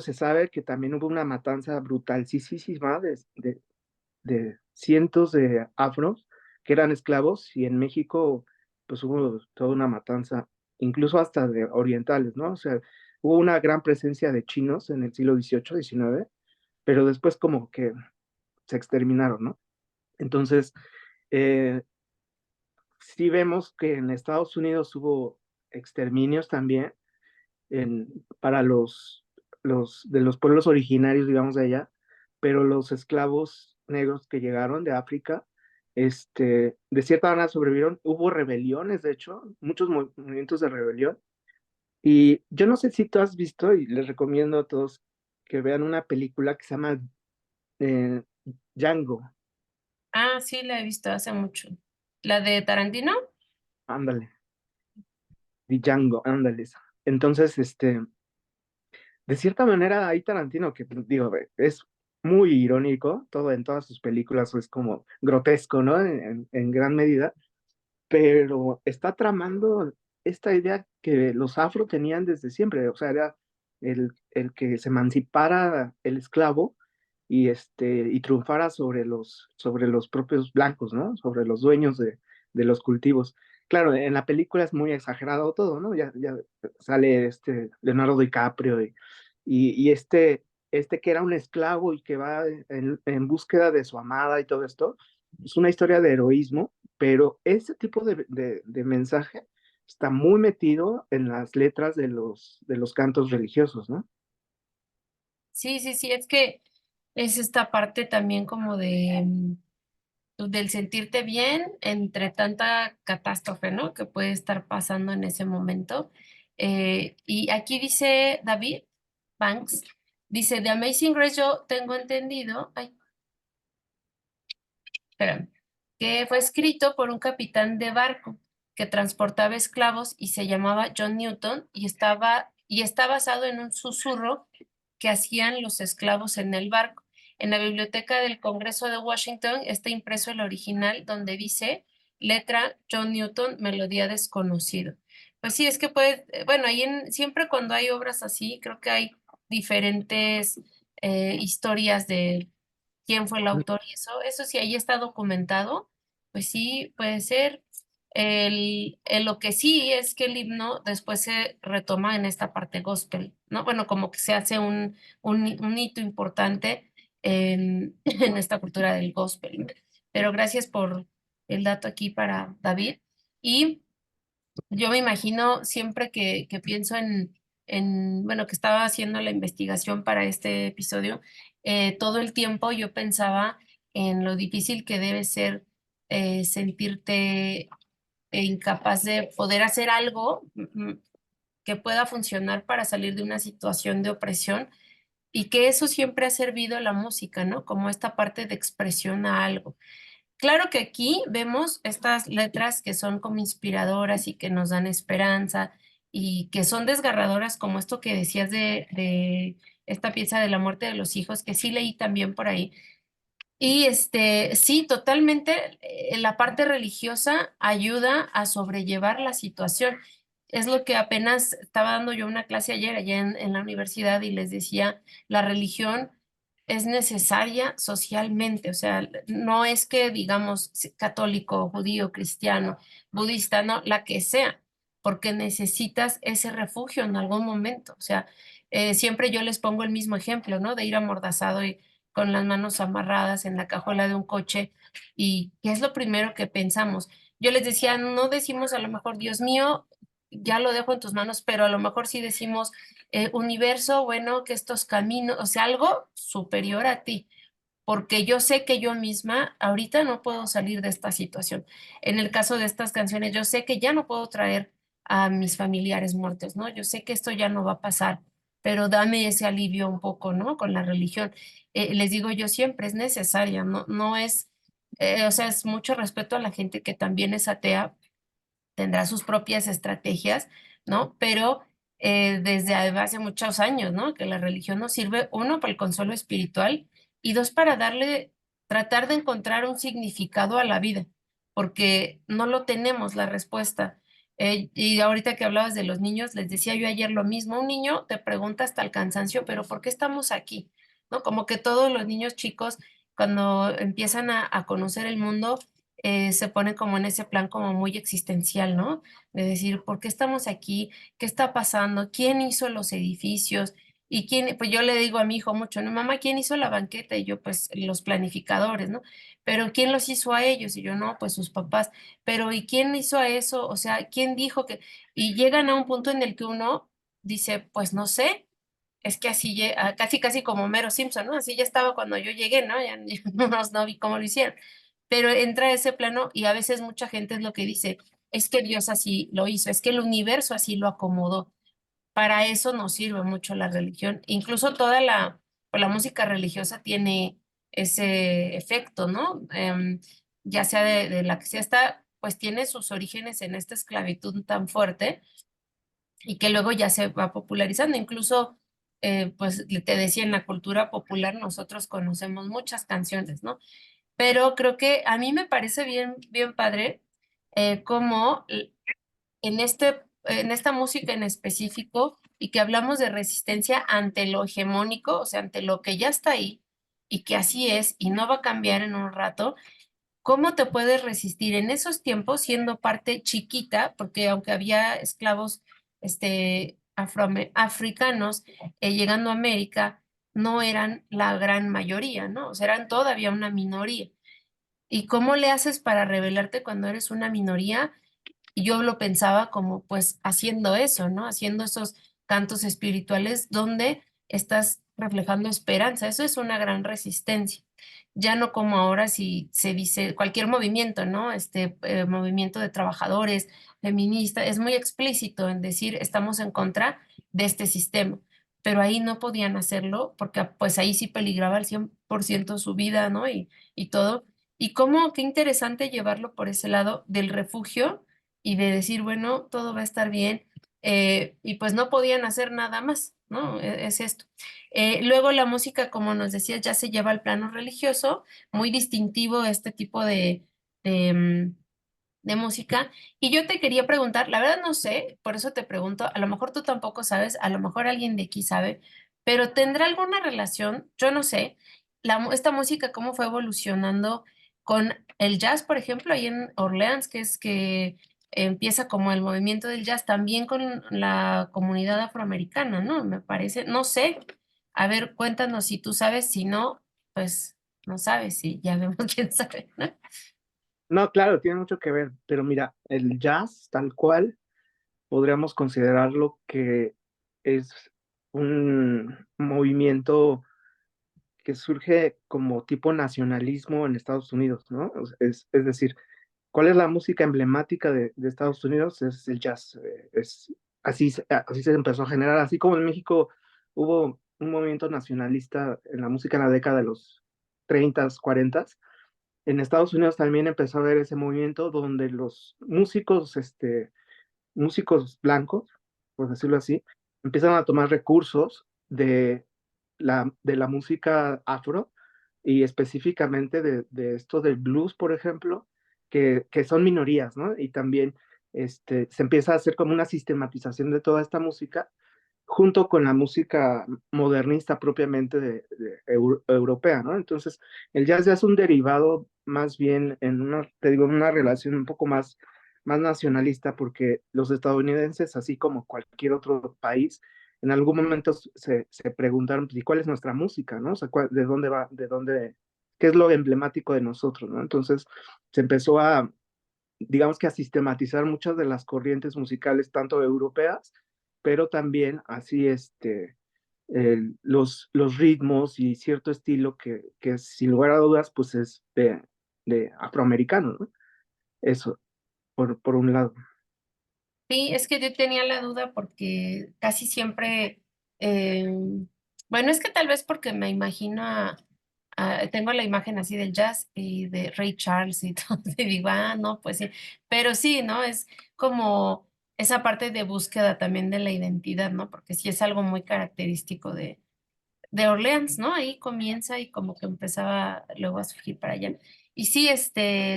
se sabe que también hubo una matanza brutalísima de cientos de afros que eran esclavos y en México pues hubo toda una matanza, incluso hasta de orientales, ¿no? O sea, hubo una gran presencia de chinos en el siglo XVIII, XIX, pero después como que se exterminaron, ¿no? Entonces, eh, sí vemos que en Estados Unidos hubo exterminios también para de los pueblos originarios, digamos, de allá, pero los esclavos negros que llegaron de África, de cierta manera sobrevivieron. Hubo rebeliones, de hecho, muchos movimientos de rebelión. Y yo no sé si tú has visto, y les recomiendo a todos que vean una película que se llama eh, Django. Ah, sí, la he visto hace mucho. ¿La de Tarantino? Ándale, Django, ándale. Entonces, de cierta manera, hay Tarantino que, digo, es muy irónico, todo en todas sus películas es como grotesco, ¿no? En gran medida, pero está tramando esta idea que los afro tenían desde siempre, o sea, era el que se emancipara el esclavo y triunfara sobre los propios blancos, ¿no? Sobre los dueños de los cultivos. Claro, en la película es muy exagerado todo, ¿no? Ya sale Leonardo DiCaprio y este que era un esclavo y que va en búsqueda de su amada y todo esto, es una historia de heroísmo, pero ese tipo de mensaje está muy metido en las letras de los cantos religiosos, ¿no? Sí, sí, sí, es que es esta parte también como de del sentirte bien entre tanta catástrofe, ¿no? Que puede estar pasando en ese momento. Y aquí dice David Banks, dice, The Amazing Grace, yo tengo entendido, ay, espérame, que fue escrito por un capitán de barco que transportaba esclavos y se llamaba John Newton y está basado en un susurro que hacían los esclavos en el barco. En la biblioteca del Congreso de Washington está impreso el original donde dice letra John Newton, melodía desconocido. Pues sí, es que puede, bueno, siempre cuando hay obras así, creo que hay diferentes historias de quién fue el autor y eso sí ahí está documentado, pues sí puede ser. Lo que sí es que el himno después se retoma en esta parte gospel, ¿no? Bueno, como que se hace un hito importante en esta cultura del gospel. Pero gracias por el dato aquí para David. Y yo me imagino siempre que pienso bueno, que estaba haciendo la investigación para este episodio, todo el tiempo yo pensaba en lo difícil que debe ser sentirte incapaz de poder hacer algo que pueda funcionar para salir de una situación de opresión y que eso siempre ha servido a la música, ¿no? Como esta parte de expresión a algo. Claro que aquí vemos estas letras que son como inspiradoras y que nos dan esperanza y que son desgarradoras, como esto que decías de esta pieza de la muerte de los hijos, que sí leí también por ahí. Y sí, totalmente, la parte religiosa ayuda a sobrellevar la situación. Es lo que apenas estaba dando yo una clase ayer allá en la universidad y les decía, la religión es necesaria socialmente, o sea, no es que digamos católico, judío, cristiano, budista, no, la que sea, porque necesitas ese refugio en algún momento. O sea, siempre yo les pongo el mismo ejemplo, ¿no? De ir amordazado y con las manos amarradas en la cajuela de un coche y qué es lo primero que pensamos. Yo les decía, no decimos a lo mejor, Dios mío, ya lo dejo en tus manos, pero a lo mejor sí decimos, universo, bueno, que estos caminos, o sea, algo superior a ti, porque yo sé que yo misma ahorita no puedo salir de esta situación. En el caso de estas canciones, yo sé que ya no puedo traer a mis familiares muertos, ¿no? Yo sé que esto ya no va a pasar, pero dame ese alivio un poco, ¿no? Con la religión. Les digo yo siempre, es necesaria, no, no es, o sea, es mucho respeto a la gente que también es atea, tendrá sus propias estrategias, ¿no? Pero desde hace muchos años, ¿no? Que la religión nos sirve, uno, para el consuelo espiritual y dos, para tratar de encontrar un significado a la vida, porque no lo tenemos la respuesta. Y ahorita que hablabas de los niños, les decía yo ayer lo mismo, un niño te pregunta hasta el cansancio, pero ¿por qué estamos aquí? ¿No? Como que todos los niños chicos, cuando empiezan a conocer el mundo, se pone como en ese plan como muy existencial, ¿no? De decir, ¿por qué estamos aquí? ¿Qué está pasando? ¿Quién hizo los edificios? Y quién, pues yo le digo a mi hijo mucho, ¿no? Mamá, ¿quién hizo la banqueta? Y yo, pues los planificadores, ¿no? Pero ¿quién los hizo a ellos? Y yo, no, pues sus papás. Pero ¿y quién hizo a eso? O sea, ¿quién dijo que? Y llegan a un punto en el que uno dice, pues no sé, es que así, casi casi como Mero Simpson, ¿no? Así ya estaba cuando yo llegué, ¿no? Ya, ya no vi cómo lo hicieron. Pero entra a ese plano y a veces mucha gente es lo que dice, es que Dios así lo hizo, es que el universo así lo acomodó. Para eso nos sirve mucho la religión. Incluso toda pues, la música religiosa tiene ese efecto, ¿no? Ya sea de la que sea está, pues tiene sus orígenes en esta esclavitud tan fuerte y que luego ya se va popularizando. Incluso, pues te decía, en la cultura popular nosotros conocemos muchas canciones, ¿no? Pero creo que a mí me parece bien, bien padre cómo en esta música en específico y que hablamos de resistencia ante lo hegemónico, o sea, ante lo que ya está ahí y que así es y no va a cambiar en un rato. ¿Cómo te puedes resistir en esos tiempos siendo parte chiquita? Porque aunque había esclavos africanos llegando a América, no eran la gran mayoría, ¿no? O sea, eran todavía una minoría. ¿Y cómo le haces para rebelarte cuando eres una minoría? Y yo lo pensaba como pues haciendo eso, ¿no? Haciendo esos cantos espirituales donde estás reflejando esperanza. Eso es una gran resistencia. Ya no como ahora si se dice cualquier movimiento, ¿no? Movimiento de trabajadores, feminista, es muy explícito en decir estamos en contra de este sistema. Pero ahí no podían hacerlo porque pues ahí sí peligraba al 100% su vida, ¿no? Y todo. Y cómo, qué interesante llevarlo por ese lado del refugio y de decir, bueno, todo va a estar bien, y pues no podían hacer nada más, ¿no? Es esto. Luego la música, como nos decías, ya se lleva al plano religioso, muy distintivo este tipo de, mm, de música. Y yo te quería preguntar, la verdad no sé, por eso te pregunto, a lo mejor tú tampoco sabes, a lo mejor alguien de aquí sabe, pero ¿tendrá alguna relación? Yo no sé, esta música cómo fue evolucionando con el jazz, por ejemplo, ahí en Orleans, que es que empieza como el movimiento del jazz, también con la comunidad afroamericana, ¿no? Me parece, no sé. A ver, cuéntanos si tú sabes, si no, pues no sabes, y ya vemos quién sabe, ¿no? No, claro, tiene mucho que ver, pero mira, el jazz tal cual podríamos considerarlo que es un movimiento que surge como tipo nacionalismo en Estados Unidos, ¿no? Es decir, ¿cuál es la música emblemática de Estados Unidos? Es el jazz. Así se empezó a generar, así como en México hubo un movimiento nacionalista en la música en la década de los 30, 40. En Estados Unidos también empezó a haber ese movimiento donde los músicos blancos, por decirlo así, empiezan a tomar recursos de la música afro y específicamente de esto del blues, por ejemplo, que son minorías, ¿no? Y también se empieza a hacer como una sistematización de toda esta música junto con la música modernista propiamente europea, ¿no? Entonces, el jazz ya es un derivado más bien te digo, en una relación un poco más nacionalista, porque los estadounidenses, así como cualquier otro país, en algún momento se preguntaron, pues, ¿y cuál es nuestra música, no? O sea, ¿de dónde va, qué es lo emblemático de nosotros, no? Entonces, se empezó digamos que a sistematizar muchas de las corrientes musicales, tanto europeas, pero también así los ritmos y cierto estilo que sin lugar a dudas pues es de afroamericano, ¿no? Eso, por un lado. Sí, es que yo tenía la duda porque casi siempre, eh, bueno, es que tal vez porque me imagino tengo la imagen así del jazz y de Ray Charles y todo, y digo, no, pues sí, pero sí, ¿no? Es como esa parte de búsqueda también de la identidad, ¿no? Porque sí es algo muy característico de Orleans, ¿no? Ahí comienza y como que empezaba luego a surgir para allá. Y sí,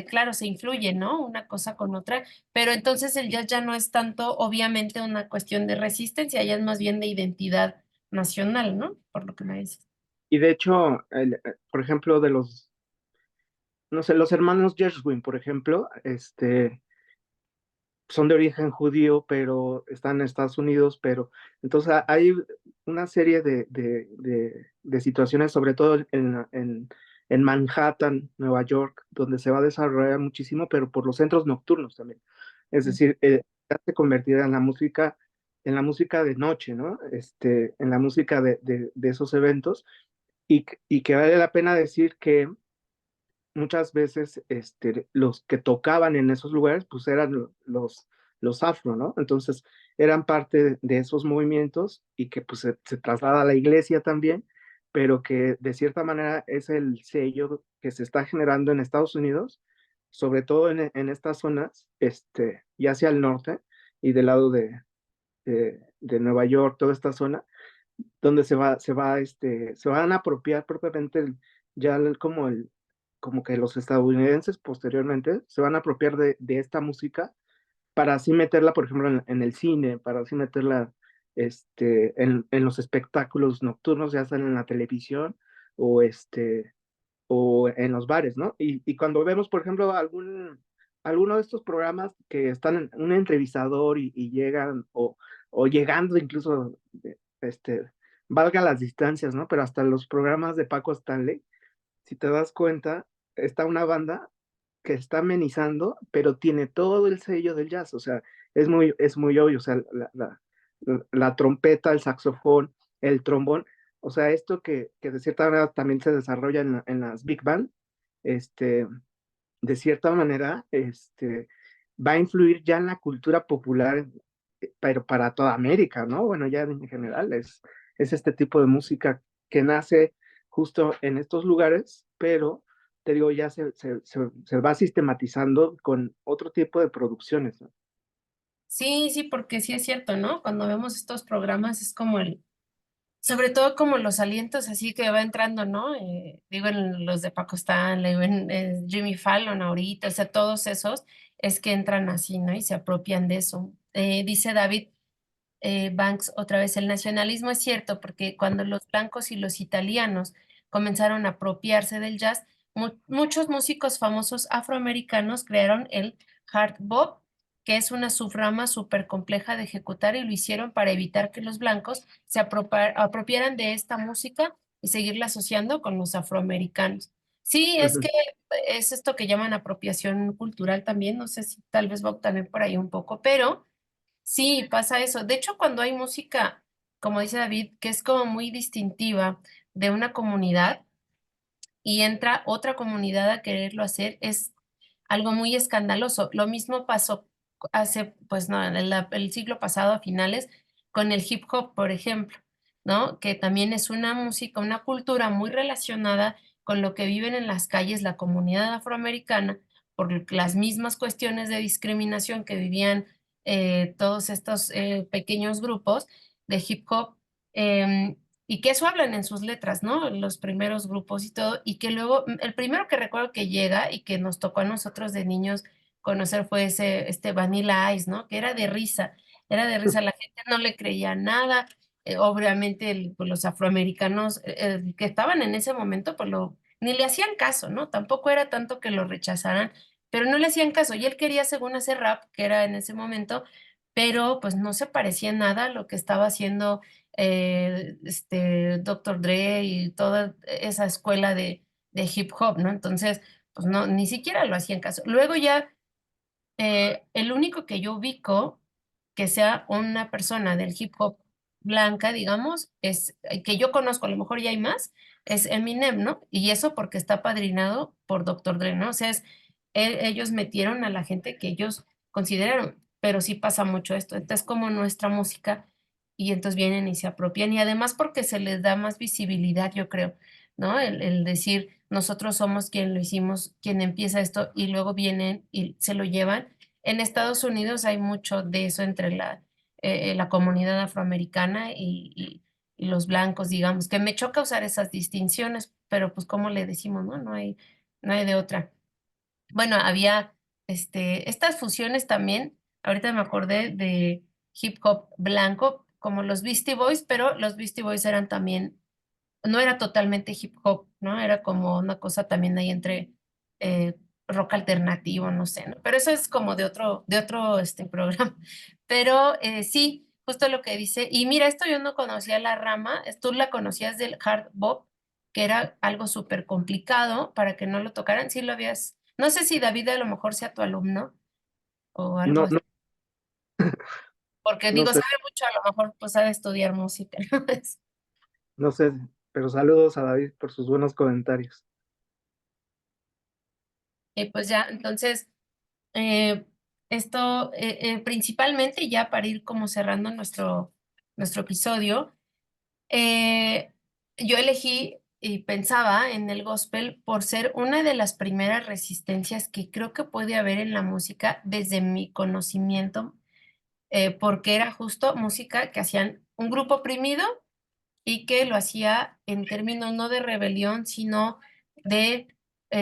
claro, se influye, ¿no? Una cosa con otra, pero entonces el jazz ya no es tanto, obviamente, una cuestión de resistencia, ya es más bien de identidad nacional, ¿no? Por lo que me dices. Y de hecho, por ejemplo, no sé, los hermanos Gershwin, por ejemplo, son de origen judío, pero están en Estados Unidos, pero entonces hay una serie de situaciones, sobre todo en Manhattan, Nueva York, donde se va a desarrollar muchísimo, pero por los centros nocturnos también. Es decir, ya se convertirá en la música de noche, ¿no? En la música de esos eventos, y que vale la pena decir que muchas veces los que tocaban en esos lugares pues eran los afro, ¿no? Entonces eran parte de esos movimientos y que pues se traslada a la iglesia también, pero que de cierta manera es el sello que se está generando en Estados Unidos, sobre todo en estas zonas, y hacia el norte y del lado de Nueva York, toda esta zona, donde se van a apropiar propiamente como que los estadounidenses posteriormente se van a apropiar de esta música para así meterla, por ejemplo, en el cine, para así meterla en los espectáculos nocturnos, ya sean en la televisión o, o en los bares, ¿no? Y cuando vemos, por ejemplo, alguno de estos programas que están en un entrevistador y llegan, o llegando incluso, este, valga las distancias, ¿no? Pero hasta los programas de Paco Stanley, si te das cuenta, está una banda que está amenizando, pero tiene todo el sello del jazz, o sea, es muy obvio, o sea, la trompeta, el saxofón, el trombón, o sea, esto que de cierta manera también se desarrolla en las big band, este, de cierta manera, va a influir ya en la cultura popular, pero para toda América, ¿no? Bueno, ya en general es este tipo de música que nace justo en estos lugares, pero te digo, ya se va sistematizando con otro tipo de producciones, ¿no? Sí, sí, porque sí es cierto, ¿no? Cuando vemos estos programas es como sobre todo como los alientos así que va entrando, ¿no? Digo en los de Paco Stanley, en Jimmy Fallon ahorita, o sea, todos esos es que entran así, ¿no? Y se apropian de eso. Dice David Banks otra vez, el nacionalismo es cierto porque cuando los blancos y los italianos comenzaron a apropiarse del jazz, muchos músicos famosos afroamericanos crearon el hard bop, que es una subrama súper compleja de ejecutar y lo hicieron para evitar que los blancos se apropiaran de esta música y seguirla asociando con los afroamericanos. Sí, es que Ujú. es esto que llaman apropiación cultural también, no sé si tal vez va también por ahí un poco, pero... Sí, pasa eso. De hecho, cuando hay música, como dice David, que es como muy distintiva de una comunidad y entra otra comunidad a quererlo hacer, es algo muy escandaloso. Lo mismo pasó hace, pues no, en el siglo pasado a finales con el hip hop, por ejemplo, ¿no? Que también es una música, una cultura muy relacionada con lo que viven en las calles la comunidad afroamericana por las mismas cuestiones de discriminación que vivían todos estos pequeños grupos de hip hop. Y que eso hablan en sus letras, ¿no? Los primeros grupos y todo, y que luego, el primero que recuerdo que llega y que nos tocó a nosotros de niños conocer fue este Vanilla Ice, ¿no? Que era de risa, la gente no le creía nada, obviamente pues, los afroamericanos que estaban en ese momento, pues ni le hacían caso, ¿no? Tampoco era tanto que lo rechazaran, pero no le hacían caso, y él quería según hacer rap, que era en ese momento, pero pues no se parecía en nada a lo que estaba haciendo Dr. Dre y toda esa escuela de hip hop, ¿no? Entonces, pues no, ni siquiera lo hacían caso. Luego ya, el único que yo ubico que sea una persona del hip hop blanca, digamos, es que yo conozco, a lo mejor ya hay más, es Eminem, ¿no? Y eso porque está padrinado por Dr. Dre, ¿no? O sea, ellos metieron a la gente que ellos consideraron, pero sí pasa mucho esto. Entonces, como nuestra música, y entonces vienen y se apropian, y además porque se les da más visibilidad, yo creo, ¿no? El decir, nosotros somos quien lo hicimos, quien empieza esto, y luego vienen y se lo llevan. En Estados Unidos hay mucho de eso entre la comunidad afroamericana y los blancos, digamos, que me choca usar esas distinciones, pero pues ¿cómo le decimos, no? No hay de otra. Bueno, había estas fusiones también, ahorita me acordé de hip hop blanco, como los Beastie Boys, pero los Beastie Boys eran también, no era totalmente hip hop, ¿no? Era como una cosa también ahí entre eh, rock alternativo, no sé, ¿no? Pero eso es como de otro programa. Pero sí, justo lo que dice. Y mira, esto yo no conocía la rama, tú la conocías del hard bop, que era algo súper complicado para que no lo tocaran. Sí lo habías, no sé si David a lo mejor sea tu alumno o algo No, así, no, porque no digo, sé, sabe mucho, a lo mejor pues sabe estudiar música, ¿no? no sé, pero saludos a David por sus buenos comentarios. Y pues ya, entonces, eh, esto principalmente ya para ir como cerrando nuestro episodio, eh, yo elegí y pensaba en el gospel por ser una de las primeras resistencias que creo que puede haber en la música desde mi conocimiento, porque era justo música que hacían un grupo oprimido y que lo hacía en términos no de rebelión, sino de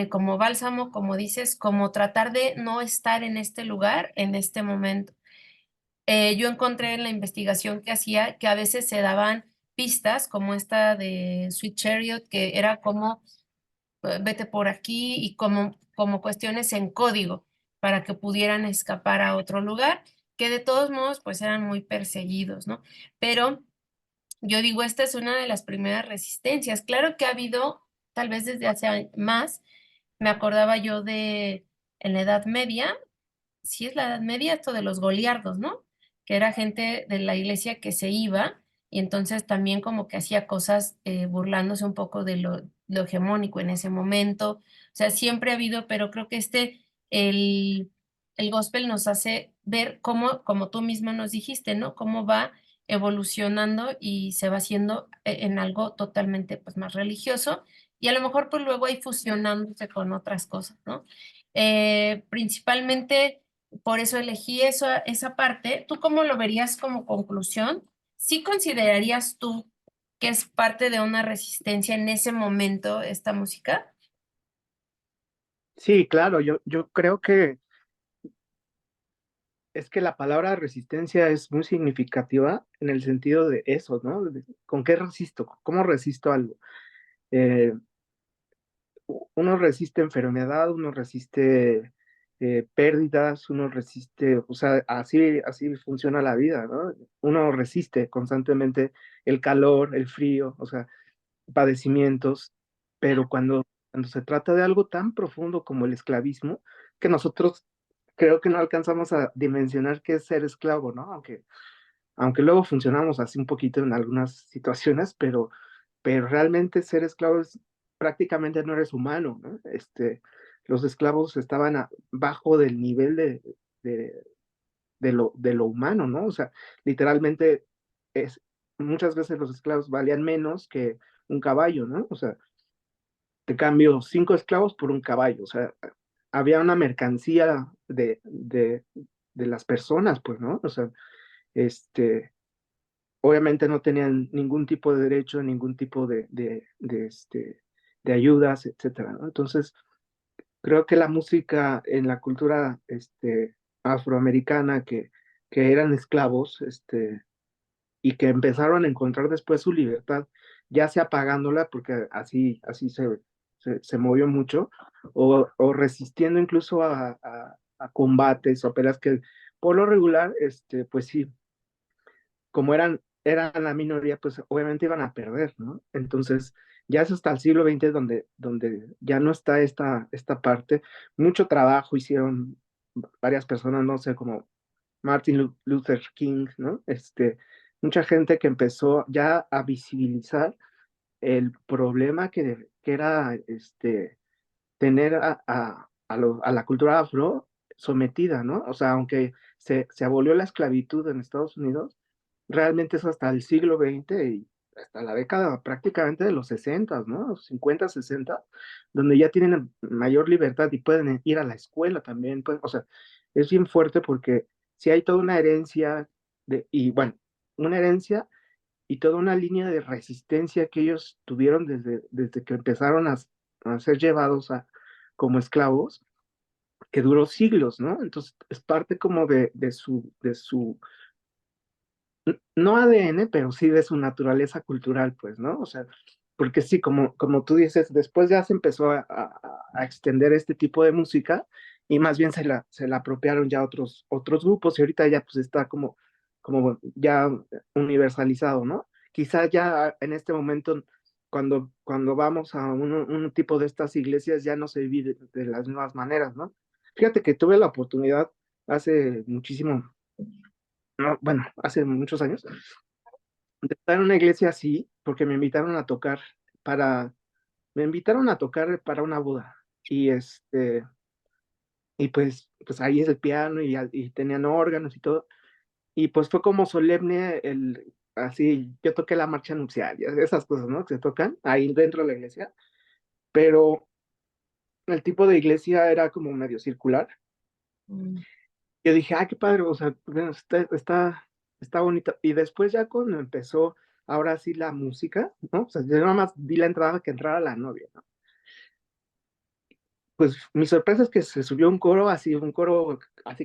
como bálsamo, como dices, como tratar de no estar en este lugar en este momento. Yo encontré en la investigación que hacía que a veces se daban pistas como esta de Sweet Chariot, que era como vete por aquí y como cuestiones en código para que pudieran escapar a otro lugar, que de todos modos pues eran muy perseguidos, ¿no? Pero yo digo, esta es una de las primeras resistencias. Claro que ha habido, tal vez desde hace más, me acordaba yo de en la Edad Media, sí es la Edad Media, esto de los goliardos, ¿no? Que era gente de la iglesia que se iba y entonces también como que hacía cosas burlándose un poco de lo hegemónico en ese momento. O sea, siempre ha habido, pero creo que el gospel nos hace ver cómo, como tú mismo nos dijiste, ¿no? Cómo va evolucionando y se va haciendo en algo totalmente pues más religioso y a lo mejor pues luego ahí fusionándose con otras cosas, ¿no? Principalmente por eso elegí esa parte. ¿Tú cómo lo verías como conclusión? ¿Sí considerarías tú que es parte de una resistencia en ese momento esta música? Sí, claro, yo creo que es que la palabra resistencia es muy significativa en el sentido de eso, ¿no? ¿Con qué resisto? ¿Cómo resisto algo? Eh, Uno resiste enfermedad, uno resiste pérdidas, uno resiste, o sea, así funciona la vida, ¿no? Uno resiste constantemente el calor, el frío, o sea, padecimientos, pero cuando se trata de algo tan profundo como el esclavismo, que nosotros creo que no alcanzamos a dimensionar qué es ser esclavo, ¿no? Aunque luego funcionamos así un poquito en algunas situaciones, pero realmente ser esclavo es, prácticamente no eres humano, ¿no? Los esclavos estaban bajo del nivel de, de lo humano, ¿no? O sea, literalmente es, muchas veces los esclavos valían menos que un caballo, ¿no? O sea, te cambio 5 esclavos por un caballo, o sea, había una mercancía de las personas, pues, ¿no? O sea, este, obviamente no tenían ningún tipo de derecho, ningún tipo de ayudas, etcétera, ¿no? Entonces, creo que la música en la cultura afroamericana que eran esclavos, y que empezaron a encontrar después su libertad, ya sea pagándola, porque así se movió mucho, o resistiendo incluso a combates o peleas que por lo regular, pues sí, como eran la minoría, pues obviamente iban a perder, ¿no? Entonces, ya es hasta el siglo XX donde ya no está esta parte. Mucho trabajo hicieron varias personas, no sé, como Martin Luther King, ¿no? Mucha gente que empezó ya a visibilizar el problema que era tener a la cultura afro sometida, ¿no? O sea, aunque se abolió la esclavitud en Estados Unidos, realmente es hasta el siglo XX y hasta la década prácticamente de los 60, ¿no? 50, 60, donde ya tienen mayor libertad y pueden ir a la escuela también, pues, o sea, es bien fuerte porque si hay toda una herencia y bueno, una herencia y toda una línea de resistencia que ellos tuvieron desde que empezaron a ser llevados como esclavos, que duró siglos, ¿no? Entonces es parte como de su no ADN, pero sí de su naturaleza cultural, pues, ¿no? O sea, porque sí, como tú dices, después ya se empezó a extender este tipo de música y más bien se la apropiaron ya otros grupos y ahorita ya pues está como ya universalizado, ¿no? Quizás ya en este momento, cuando vamos a un tipo de estas iglesias, ya no se vive de las mismas maneras, ¿no? Fíjate que tuve la oportunidad hace muchísimo, no, bueno, hace muchos años, de estar en una iglesia así, porque para me invitaron a tocar para una boda y y pues ahí es el piano y tenían órganos y todo. Y pues fue como solemne así, yo toqué la marcha nupcial, esas cosas, ¿no? Que se tocan ahí dentro de la iglesia, pero el tipo de iglesia era como medio circular. Mm. Yo dije, qué padre, o sea, bueno, está bonito. Y después ya cuando empezó, ahora sí la música, ¿no? O sea, yo nada más di la entrada que entrara la novia, ¿no? Pues mi sorpresa es que se subió un coro así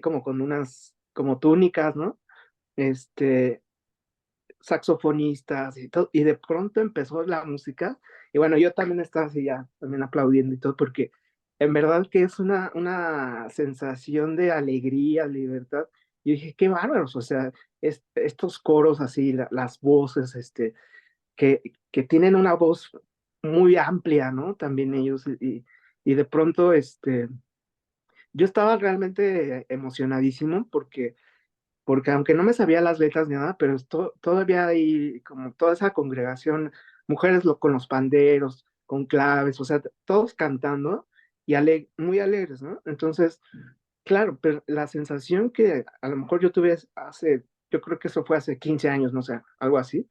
como con unas, como túnicas, ¿no? Este, saxofonistas y todo, y de pronto empezó la música, y bueno, yo también estaba así ya, también aplaudiendo y todo, porque en verdad que es una sensación de alegría, libertad, y dije, qué bárbaros, o sea, estos coros así, las voces, que, que tienen una voz muy amplia, ¿no? También ellos, y de pronto, yo estaba realmente emocionadísimo porque aunque no me sabía las letras ni nada, pero todavía hay como toda esa congregación, mujeres con los panderos, con claves, o sea, todos cantando y muy alegres, ¿no? Entonces, claro, pero la sensación que a lo mejor yo tuve yo creo que eso fue hace 15 años, no sé, algo así,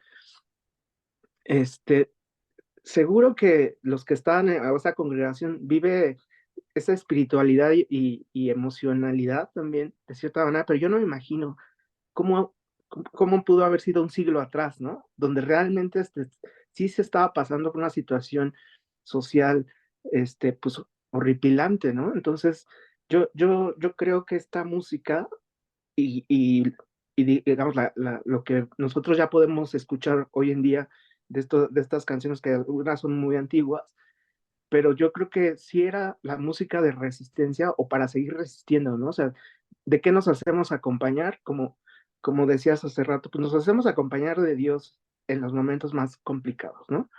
este, seguro que los que estaban en esa congregación vive esa espiritualidad y emocionalidad también, de cierta manera, pero yo no me imagino cómo, cómo pudo haber sido un siglo atrás, ¿no? Donde realmente sí se estaba pasando por una situación social, pues horripilante, ¿no? Entonces, yo creo que esta música y, y, digamos, lo que nosotros ya podemos escuchar hoy en día de estas canciones que algunas son muy antiguas, pero yo creo que sí era la música de resistencia o para seguir resistiendo, ¿no? O sea, ¿de qué nos hacemos acompañar? Como decías hace rato, pues nos hacemos acompañar de Dios en los momentos más complicados, ¿no?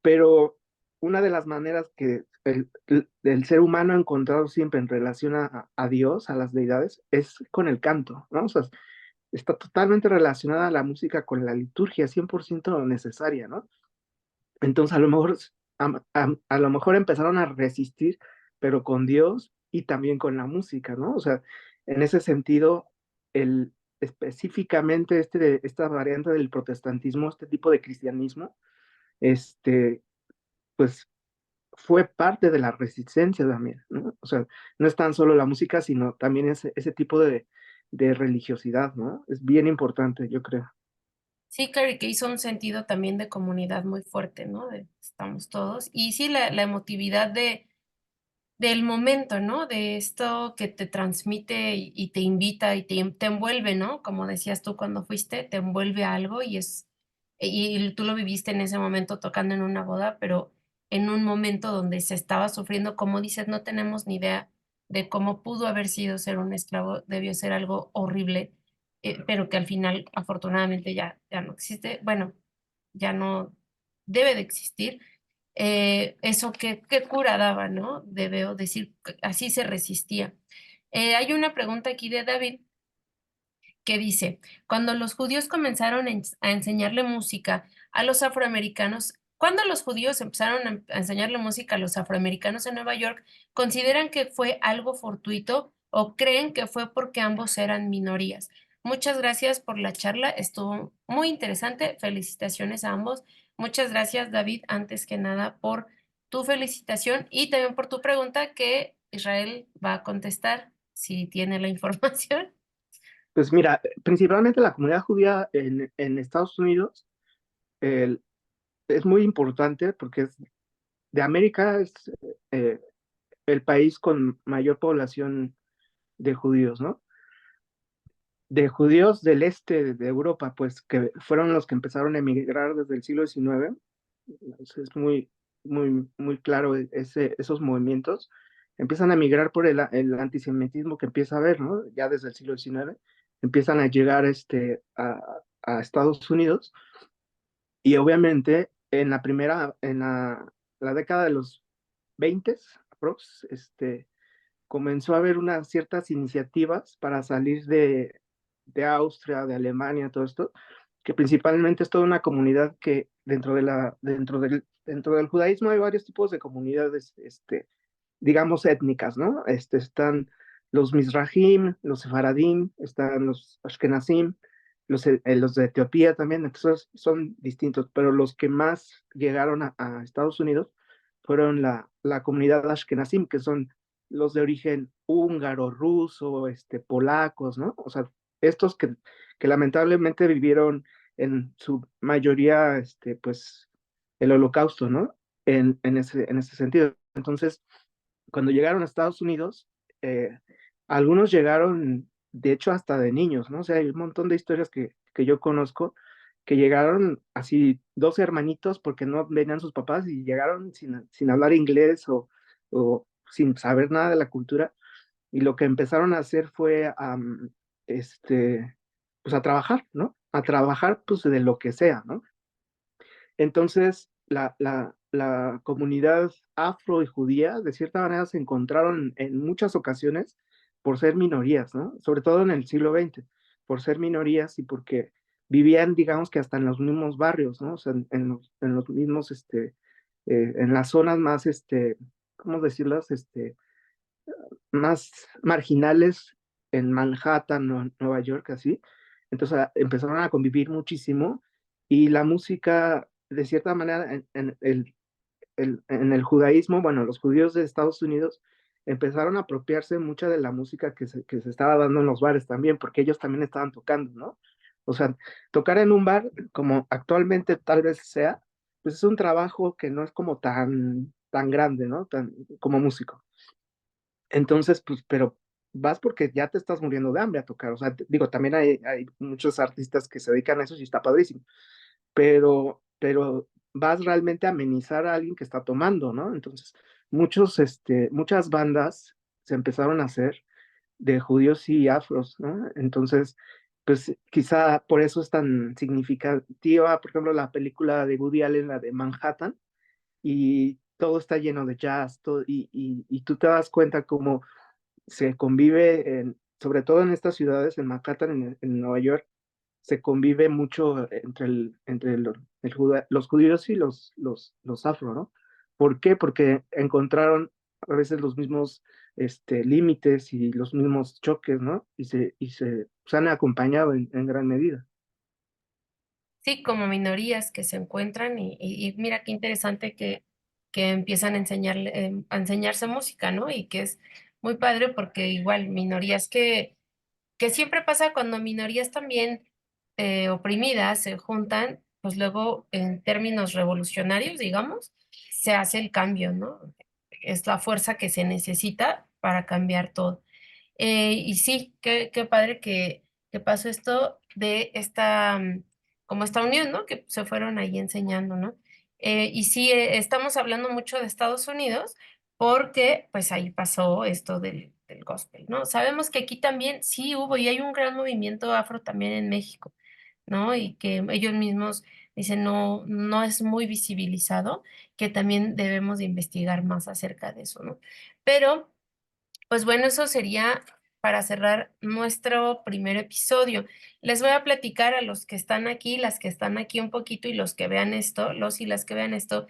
Pero una de las maneras que el ser humano ha encontrado siempre en relación a Dios, a las deidades, es con el canto, ¿no? O sea, está totalmente relacionada la música con la liturgia, 100% necesaria, ¿no? Entonces, a lo mejor empezaron a resistir, pero con Dios y también con la música, ¿no? O sea, en ese sentido, específicamente esta variante del protestantismo, este tipo de cristianismo, este, pues fue parte de la resistencia también, ¿no? O sea, no es tan solo la música, sino también ese tipo de religiosidad, ¿no? Es bien importante, yo creo. Sí, claro, y que hizo un sentido también de comunidad muy fuerte, ¿no? De estamos todos. Y sí, la emotividad del momento, ¿no? De esto que te transmite y te invita y te envuelve, ¿no? Como decías tú cuando fuiste, te envuelve a algo y tú lo viviste en ese momento tocando en una boda, pero en un momento donde se estaba sufriendo, como dices, no tenemos ni idea de cómo pudo haber sido ser un esclavo, debió ser algo horrible, pero que al final afortunadamente ya no existe, bueno, ya no debe de existir. Eso qué cura daba, ¿no? Debo decir, así se resistía. Hay una pregunta aquí de David que dice, cuando los judíos comenzaron a enseñarle música a los afroamericanos, cuando los judíos empezaron a enseñarle música a los afroamericanos en Nueva York, ¿consideran que fue algo fortuito o creen que fue porque ambos eran minorías? Muchas gracias por la charla, estuvo muy interesante. Felicitaciones a ambos. Muchas gracias, David, antes que nada, por tu felicitación y también por tu pregunta que Israel va a contestar si tiene la información. Pues mira, principalmente la comunidad judía en Estados Unidos el- es muy importante porque de América es eh, el país con mayor población de judíos, ¿no? De judíos del este de Europa, pues que fueron los que empezaron a emigrar desde el siglo XIX. Es muy claro esos movimientos. Empiezan a migrar por el antisemitismo que empieza a haber, ¿no? Ya desde el siglo XIX, empiezan a llegar a Estados Unidos y obviamente la década de los 20, aprox, comenzó a haber unas ciertas iniciativas para salir de Austria, de Alemania, todo esto, que principalmente es toda una comunidad que dentro del judaísmo hay varios tipos de comunidades, digamos, étnicas, ¿no? Están los Mizrahim, los Sefaradim, están los Ashkenazim, los de Etiopía también, entonces son distintos, pero los que más llegaron a Estados Unidos fueron la comunidad Ashkenazim, que son los de origen húngaro, ruso, polacos, ¿no? O sea, estos que lamentablemente vivieron en su mayoría, pues, el holocausto, ¿no? En ese sentido. Entonces, cuando llegaron a Estados Unidos, algunos llegaron, de hecho, hasta de niños, ¿no? O sea, hay un montón de historias que yo conozco que llegaron así, dos hermanitos porque no venían sus papás y llegaron sin hablar inglés o sin saber nada de la cultura. Y lo que empezaron a hacer fue, pues a trabajar, ¿no? A trabajar, pues de lo que sea, ¿no? Entonces, la comunidad afro y judía, de cierta manera, se encontraron en muchas ocasiones por ser minorías, ¿no? Sobre todo en el siglo XX, por ser minorías y porque vivían, digamos que hasta en los mismos barrios, ¿no? O sea, en los mismos, en las zonas más, ¿cómo decirlas? Más marginales en Manhattan o en Nueva York, así. Entonces empezaron a convivir muchísimo y la música, de cierta manera, en el judaísmo, bueno, los judíos de Estados Unidos empezaron a apropiarse mucha de la música que se estaba dando en los bares también, porque ellos también estaban tocando, ¿no? O sea, tocar en un bar, como actualmente tal vez sea, pues es un trabajo que no es como tan grande, ¿no? Como músico. Entonces, pues, pero vas porque ya te estás muriendo de hambre a tocar. O sea, digo, también hay muchos artistas que se dedican a eso y está padrísimo. Pero vas realmente a amenizar a alguien que está tomando, ¿no? Entonces, muchas bandas se empezaron a hacer de judíos y afros, ¿no? Entonces, pues quizá por eso es tan significativa, por ejemplo, la película de Woody Allen, la de Manhattan, y todo está lleno de jazz, y tú te das cuenta como se convive, sobre todo en estas ciudades, en Manhattan, en Nueva York, se convive mucho entre los judíos y los afro, ¿no? ¿Por qué? Porque encontraron a veces los mismos límites y los mismos choques, ¿no? Se han acompañado en gran medida. Sí, como minorías que se encuentran y mira qué interesante que empiezan a enseñarse música, ¿no? Y que es muy padre porque igual minorías que siempre pasa cuando minorías también oprimidas se juntan, pues luego en términos revolucionarios, digamos, se hace el cambio, ¿no? Es la fuerza que se necesita para cambiar todo. Y sí, qué padre que pasó esto de como esta unión, ¿no? Que se fueron ahí enseñando, ¿no? Y sí, estamos hablando mucho de Estados Unidos porque pues ahí pasó esto del gospel, ¿no? Sabemos que aquí también sí hubo y hay un gran movimiento afro también en México, ¿no? Y que ellos mismos dicen no, no es muy visibilizado, que también debemos de investigar más acerca de eso, ¿no? Pero pues bueno, eso sería para cerrar nuestro primer episodio. Les voy a platicar a los que están aquí, las que están aquí un poquito y los que vean esto, los y las que vean esto,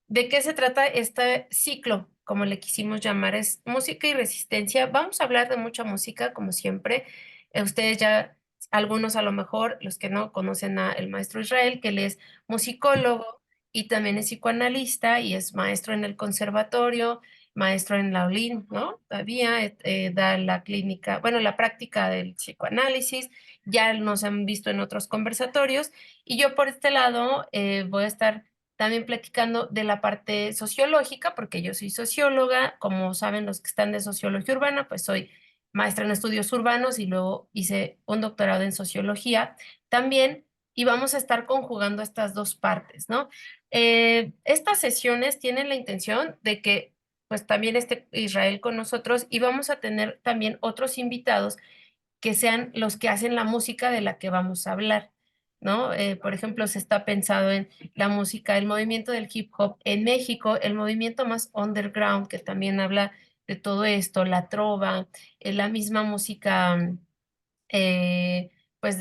de qué se trata este ciclo, como le quisimos llamar, es música y resistencia. Vamos a hablar de mucha música, como siempre. Ustedes ya, algunos a lo mejor, los que no conocen a el maestro Israel, que él es musicólogo y también es psicoanalista y es maestro en el conservatorio, maestro en la ULIN, ¿no? Todavía da la clínica, bueno, la práctica del psicoanálisis, ya nos han visto en otros conversatorios y yo por este lado voy a estar también platicando de la parte sociológica, porque yo soy socióloga, como saben los que están de sociología urbana, pues soy maestra en estudios urbanos y luego hice un doctorado en sociología. También y vamos a estar conjugando estas dos partes, ¿no? Estas sesiones tienen la intención de que pues también esté Israel con nosotros y vamos a tener también otros invitados que sean los que hacen la música de la que vamos a hablar, ¿no? Por ejemplo, se está pensado en la música, el movimiento del hip hop en México, el movimiento más underground que también habla de todo esto, la trova, la misma música eh, pues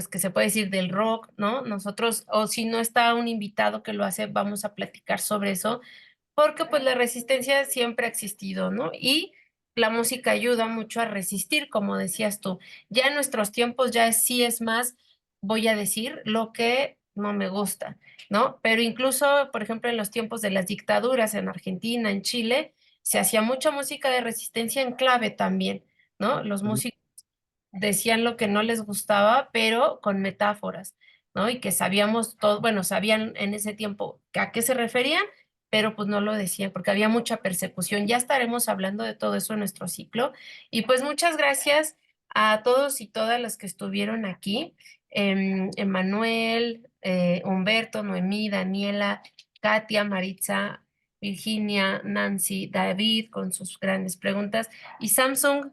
que se puede decir del rock, ¿no? Nosotros, o si no está un invitado que lo hace, vamos a platicar sobre eso, porque pues la resistencia siempre ha existido, ¿no? Y la música ayuda mucho a resistir, como decías tú. Ya en nuestros tiempos sí es más, voy a decir lo que no me gusta, ¿no? Pero incluso, por ejemplo, en los tiempos de las dictaduras en Argentina, en Chile, se hacía mucha música de resistencia en clave también, ¿no? Los Ujú. músicos decían lo que no les gustaba, pero con metáforas, ¿no? Y que sabíamos todo, bueno, sabían en ese tiempo a qué se referían, pero pues no lo decían porque había mucha persecución. Ya estaremos hablando de todo eso en nuestro ciclo. Y pues muchas gracias a todos y todas las que estuvieron aquí. Emanuel, Humberto, Noemí, Daniela, Katia, Maritza, Virginia, Nancy, David con sus grandes preguntas y Samsung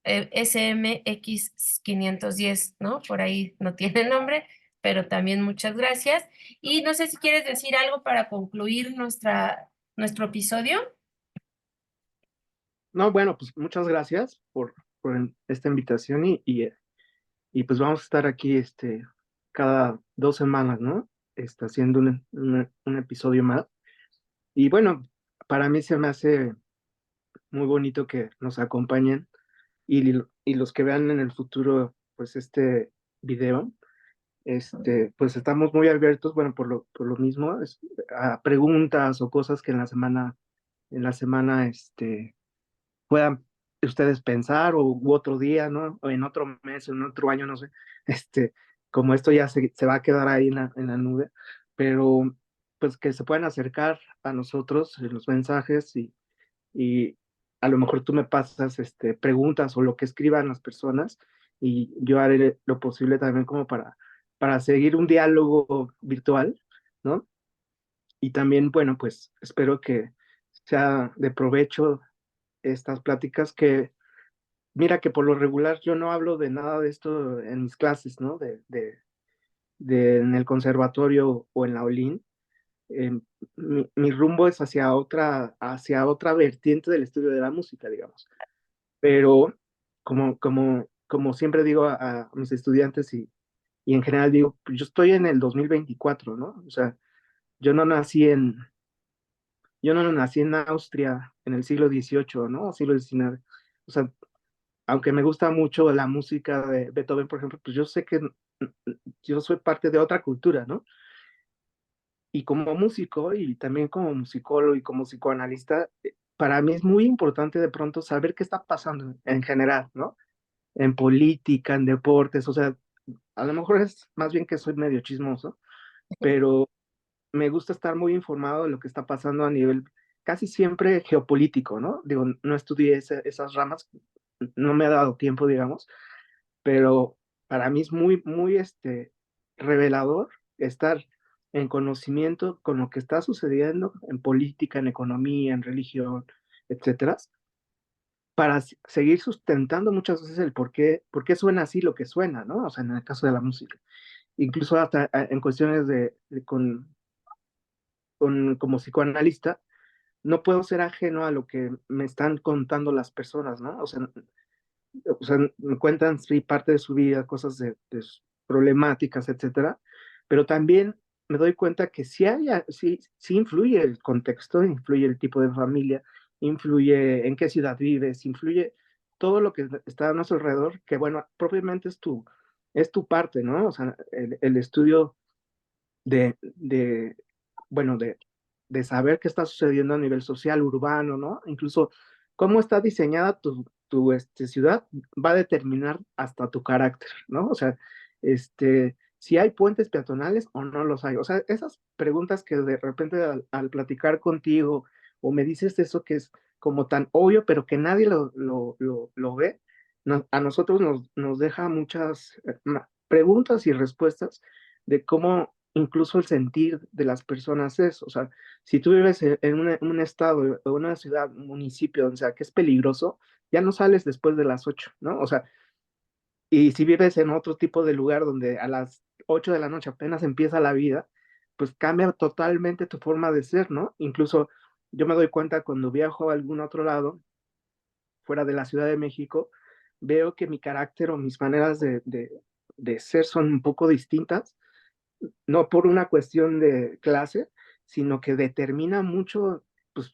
SMX 510, ¿no? Por ahí no tiene nombre, pero también muchas gracias. Y no sé si quieres decir algo para concluir nuestro episodio. No, bueno, pues muchas gracias por esta invitación y pues vamos a estar aquí cada 2 semanas, ¿no? Haciendo un episodio más. Y bueno, para mí se me hace muy bonito que nos acompañen y los que vean en el futuro, pues este video, pues estamos muy abiertos, bueno, por lo mismo, a preguntas o cosas que en la semana, puedan ustedes pensar o u otro día, ¿no? O en otro mes, en otro año, no sé, este, como esto ya se va a quedar ahí en la nube, pero pues que se puedan acercar a nosotros en los mensajes y a lo mejor tú me pasas preguntas o lo que escriban las personas y yo haré lo posible también como para seguir un diálogo virtual, ¿no? Y también, bueno, pues espero que sea de provecho estas pláticas que, mira que por lo regular yo no hablo de nada de esto en mis clases, ¿no? En el conservatorio o en la OLIN. Eh, mi rumbo es hacia otra vertiente del estudio de la música, digamos. Pero como siempre digo a mis estudiantes y en general digo, pues yo estoy en el 2024, ¿no? O sea, yo no nací en, yo no nací en Austria en el siglo XVIII, ¿no? O siglo XIX. O sea, aunque me gusta mucho la música de Beethoven, por ejemplo, pues yo sé que yo soy parte de otra cultura, ¿no? Y como músico y también como musicólogo y como psicoanalista, para mí es muy importante de pronto saber qué está pasando en general, ¿no? En política, en deportes, o sea, a lo mejor es más bien que soy medio chismoso, pero me gusta estar muy informado de lo que está pasando a nivel casi siempre geopolítico, ¿no? Digo, no estudié esas ramas, no me ha dado tiempo, digamos, pero para mí es muy, muy revelador estar en conocimiento con lo que está sucediendo en política, en economía, en religión, etcétera, para seguir sustentando muchas veces el por qué suena así lo que suena, ¿no? O sea, en el caso de la música. Incluso hasta en cuestiones como psicoanalista, no puedo ser ajeno a lo que me están contando las personas, ¿no? O sea, me cuentan, sí, parte de su vida, cosas de sus problemáticas, etcétera, pero también me doy cuenta que sí influye el contexto, influye el tipo de familia, influye en qué ciudad vives, influye todo lo que está a nuestro alrededor, que bueno, propiamente es tu parte, ¿no? O sea, el estudio de bueno, de saber qué está sucediendo a nivel social, urbano, ¿no? Incluso cómo está diseñada tu ciudad va a determinar hasta tu carácter, ¿no? O sea, si hay puentes peatonales o no los hay. O sea, esas preguntas que de repente al platicar contigo o me dices eso que es como tan obvio, pero que nadie lo ve, a nosotros nos deja muchas preguntas y respuestas de cómo incluso el sentir de las personas es, o sea, si tú vives en un estado o una ciudad, un municipio, o sea, que es peligroso, ya no sales después de las 8, ¿no? O sea, y si vives en otro tipo de lugar donde a las 8 de la noche apenas empieza la vida, pues cambia totalmente tu forma de ser, ¿no? Incluso yo me doy cuenta cuando viajo a algún otro lado, fuera de la Ciudad de México, veo que mi carácter o mis maneras de ser son un poco distintas, no por una cuestión de clase, sino que determina mucho, pues,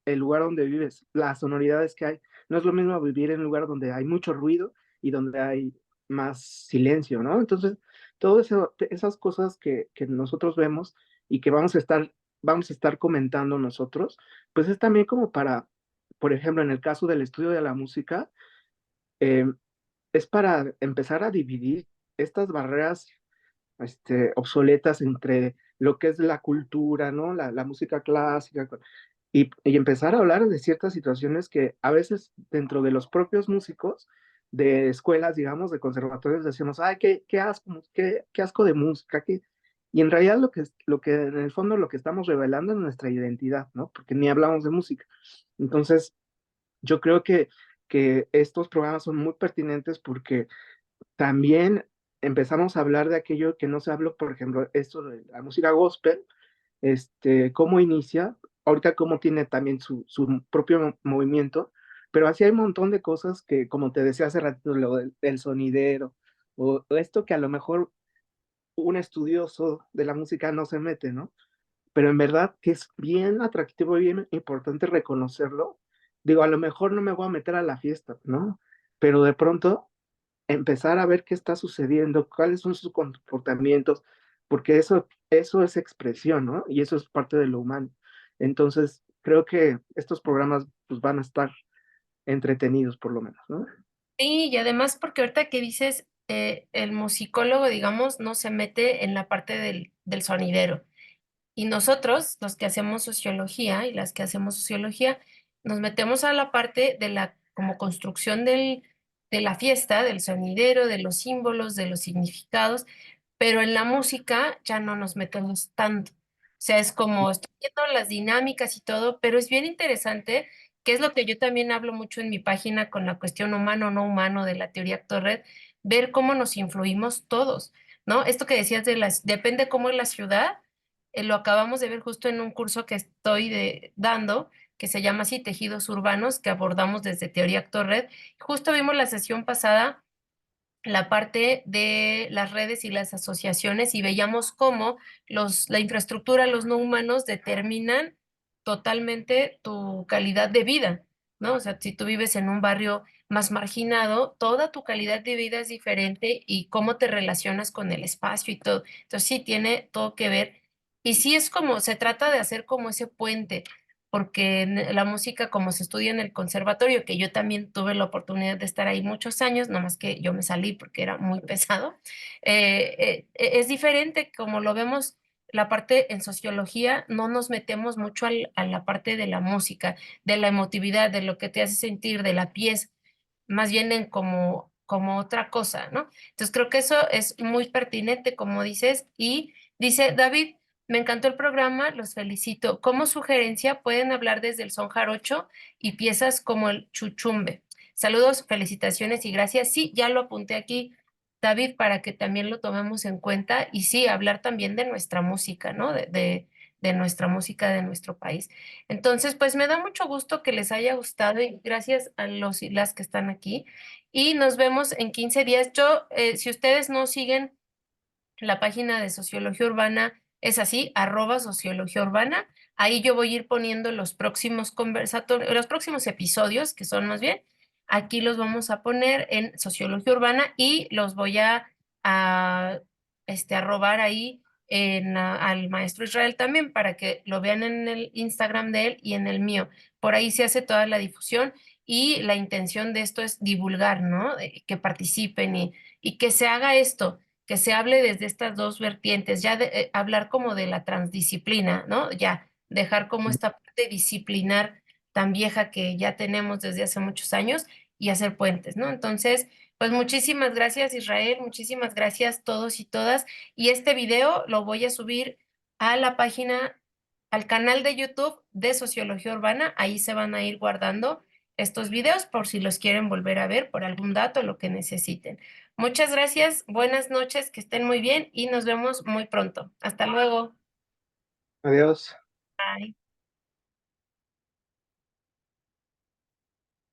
el lugar donde vives, las sonoridades que hay. No es lo mismo vivir en un lugar donde hay mucho ruido y donde hay más silencio, ¿no? Entonces, todas esas cosas que nosotros vemos y que vamos a estar comentando nosotros, pues es también como para, por ejemplo, en el caso del estudio de la música, eh, es para empezar a dividir estas barreras obsoletas entre lo que es la cultura, ¿no? La música clásica, y empezar a hablar de ciertas situaciones que a veces dentro de los propios músicos de escuelas, digamos, de conservatorios, decimos, ay, qué asco, qué asco de música, y en realidad lo que en el fondo lo que estamos revelando es nuestra identidad, ¿no? Porque ni hablamos de música. Entonces, yo creo que estos programas son muy pertinentes porque también empezamos a hablar de aquello que no se habló, por ejemplo, esto de la música gospel, cómo inicia, ahorita cómo tiene también su propio movimiento, pero así hay un montón de cosas que, como te decía hace ratito, lo del sonidero, o esto que a lo mejor un estudioso de la música no se mete, ¿no? Pero en verdad que es bien atractivo y bien importante reconocerlo. Digo, a lo mejor no me voy a meter a la fiesta, ¿no? Pero de pronto empezar a ver qué está sucediendo, cuáles son sus comportamientos, porque eso es expresión, ¿no? Y eso es parte de lo humano. Entonces, creo que estos programas pues, van a estar entretenidos por lo menos, ¿no? Sí, y además porque ahorita que dices, el musicólogo, digamos, no se mete en la parte del sonidero. Y nosotros, los que hacemos sociología y las que hacemos sociología, nos metemos a la parte de la como construcción de la fiesta, del sonidero, de los símbolos, de los significados, pero en la música ya no nos metemos tanto. O sea, es como estoy viendo las dinámicas y todo, pero es bien interesante, que es lo que yo también hablo mucho en mi página con la cuestión humano-no humano de la teoría actor-red, ver cómo nos influimos todos, ¿no? Esto que decías de las, depende cómo es la ciudad, lo acabamos de ver justo en un curso que estoy dando, que se llama así Tejidos Urbanos, que abordamos desde Teoría Actor Red. Justo vimos la sesión pasada la parte de las redes y las asociaciones y veíamos cómo la infraestructura, los no humanos determinan totalmente tu calidad de vida, ¿no? O sea, si tú vives en un barrio más marginado, toda tu calidad de vida es diferente y cómo te relacionas con el espacio y todo. Entonces sí tiene todo que ver. Y sí es como, se trata de hacer como ese puente porque la música, como se estudia en el conservatorio, que yo también tuve la oportunidad de estar ahí muchos años, nomás que yo me salí porque era muy pesado, es diferente, como lo vemos, la parte en sociología, no nos metemos mucho a la parte de la música, de la emotividad, de lo que te hace sentir, de la pieza, más bien en como otra cosa, ¿no? Entonces creo que eso es muy pertinente, como dices, y dice David, me encantó el programa, los felicito. Como sugerencia, pueden hablar desde el son jarocho y piezas como el chuchumbe. Saludos, felicitaciones y gracias. Sí, ya lo apunté aquí, David, para que también lo tomemos en cuenta y sí, hablar también de nuestra música, ¿no? De nuestra música de nuestro país. Entonces, pues me da mucho gusto que les haya gustado y gracias a los y las que están aquí. Y nos vemos en 15 días. Yo, si ustedes no siguen la página de Sociología Urbana es así, @Sociología Urbana. Ahí yo voy a ir poniendo los próximos conversatorios, los próximos episodios, que son más bien. Aquí los vamos a poner en Sociología Urbana y los voy a arrobar ahí al maestro Israel también para que lo vean en el Instagram de él y en el mío. Por ahí se hace toda la difusión y la intención de esto es divulgar, ¿no? Que participen y que se haga esto que se hable desde estas dos vertientes, ya hablar como de la transdisciplina, ¿no? Ya dejar como esta parte disciplinar tan vieja que ya tenemos desde hace muchos años y hacer puentes, ¿no? Entonces, Pues muchísimas gracias, Israel, muchísimas gracias todos y todas. Y este video lo voy a subir a la página, al canal de YouTube de Sociología Urbana. Ahí se van a ir guardando estos videos por si los quieren volver a ver por algún dato, lo que necesiten. Muchas gracias, buenas noches, que estén muy bien y nos vemos muy pronto. Hasta luego. Adiós. Bye.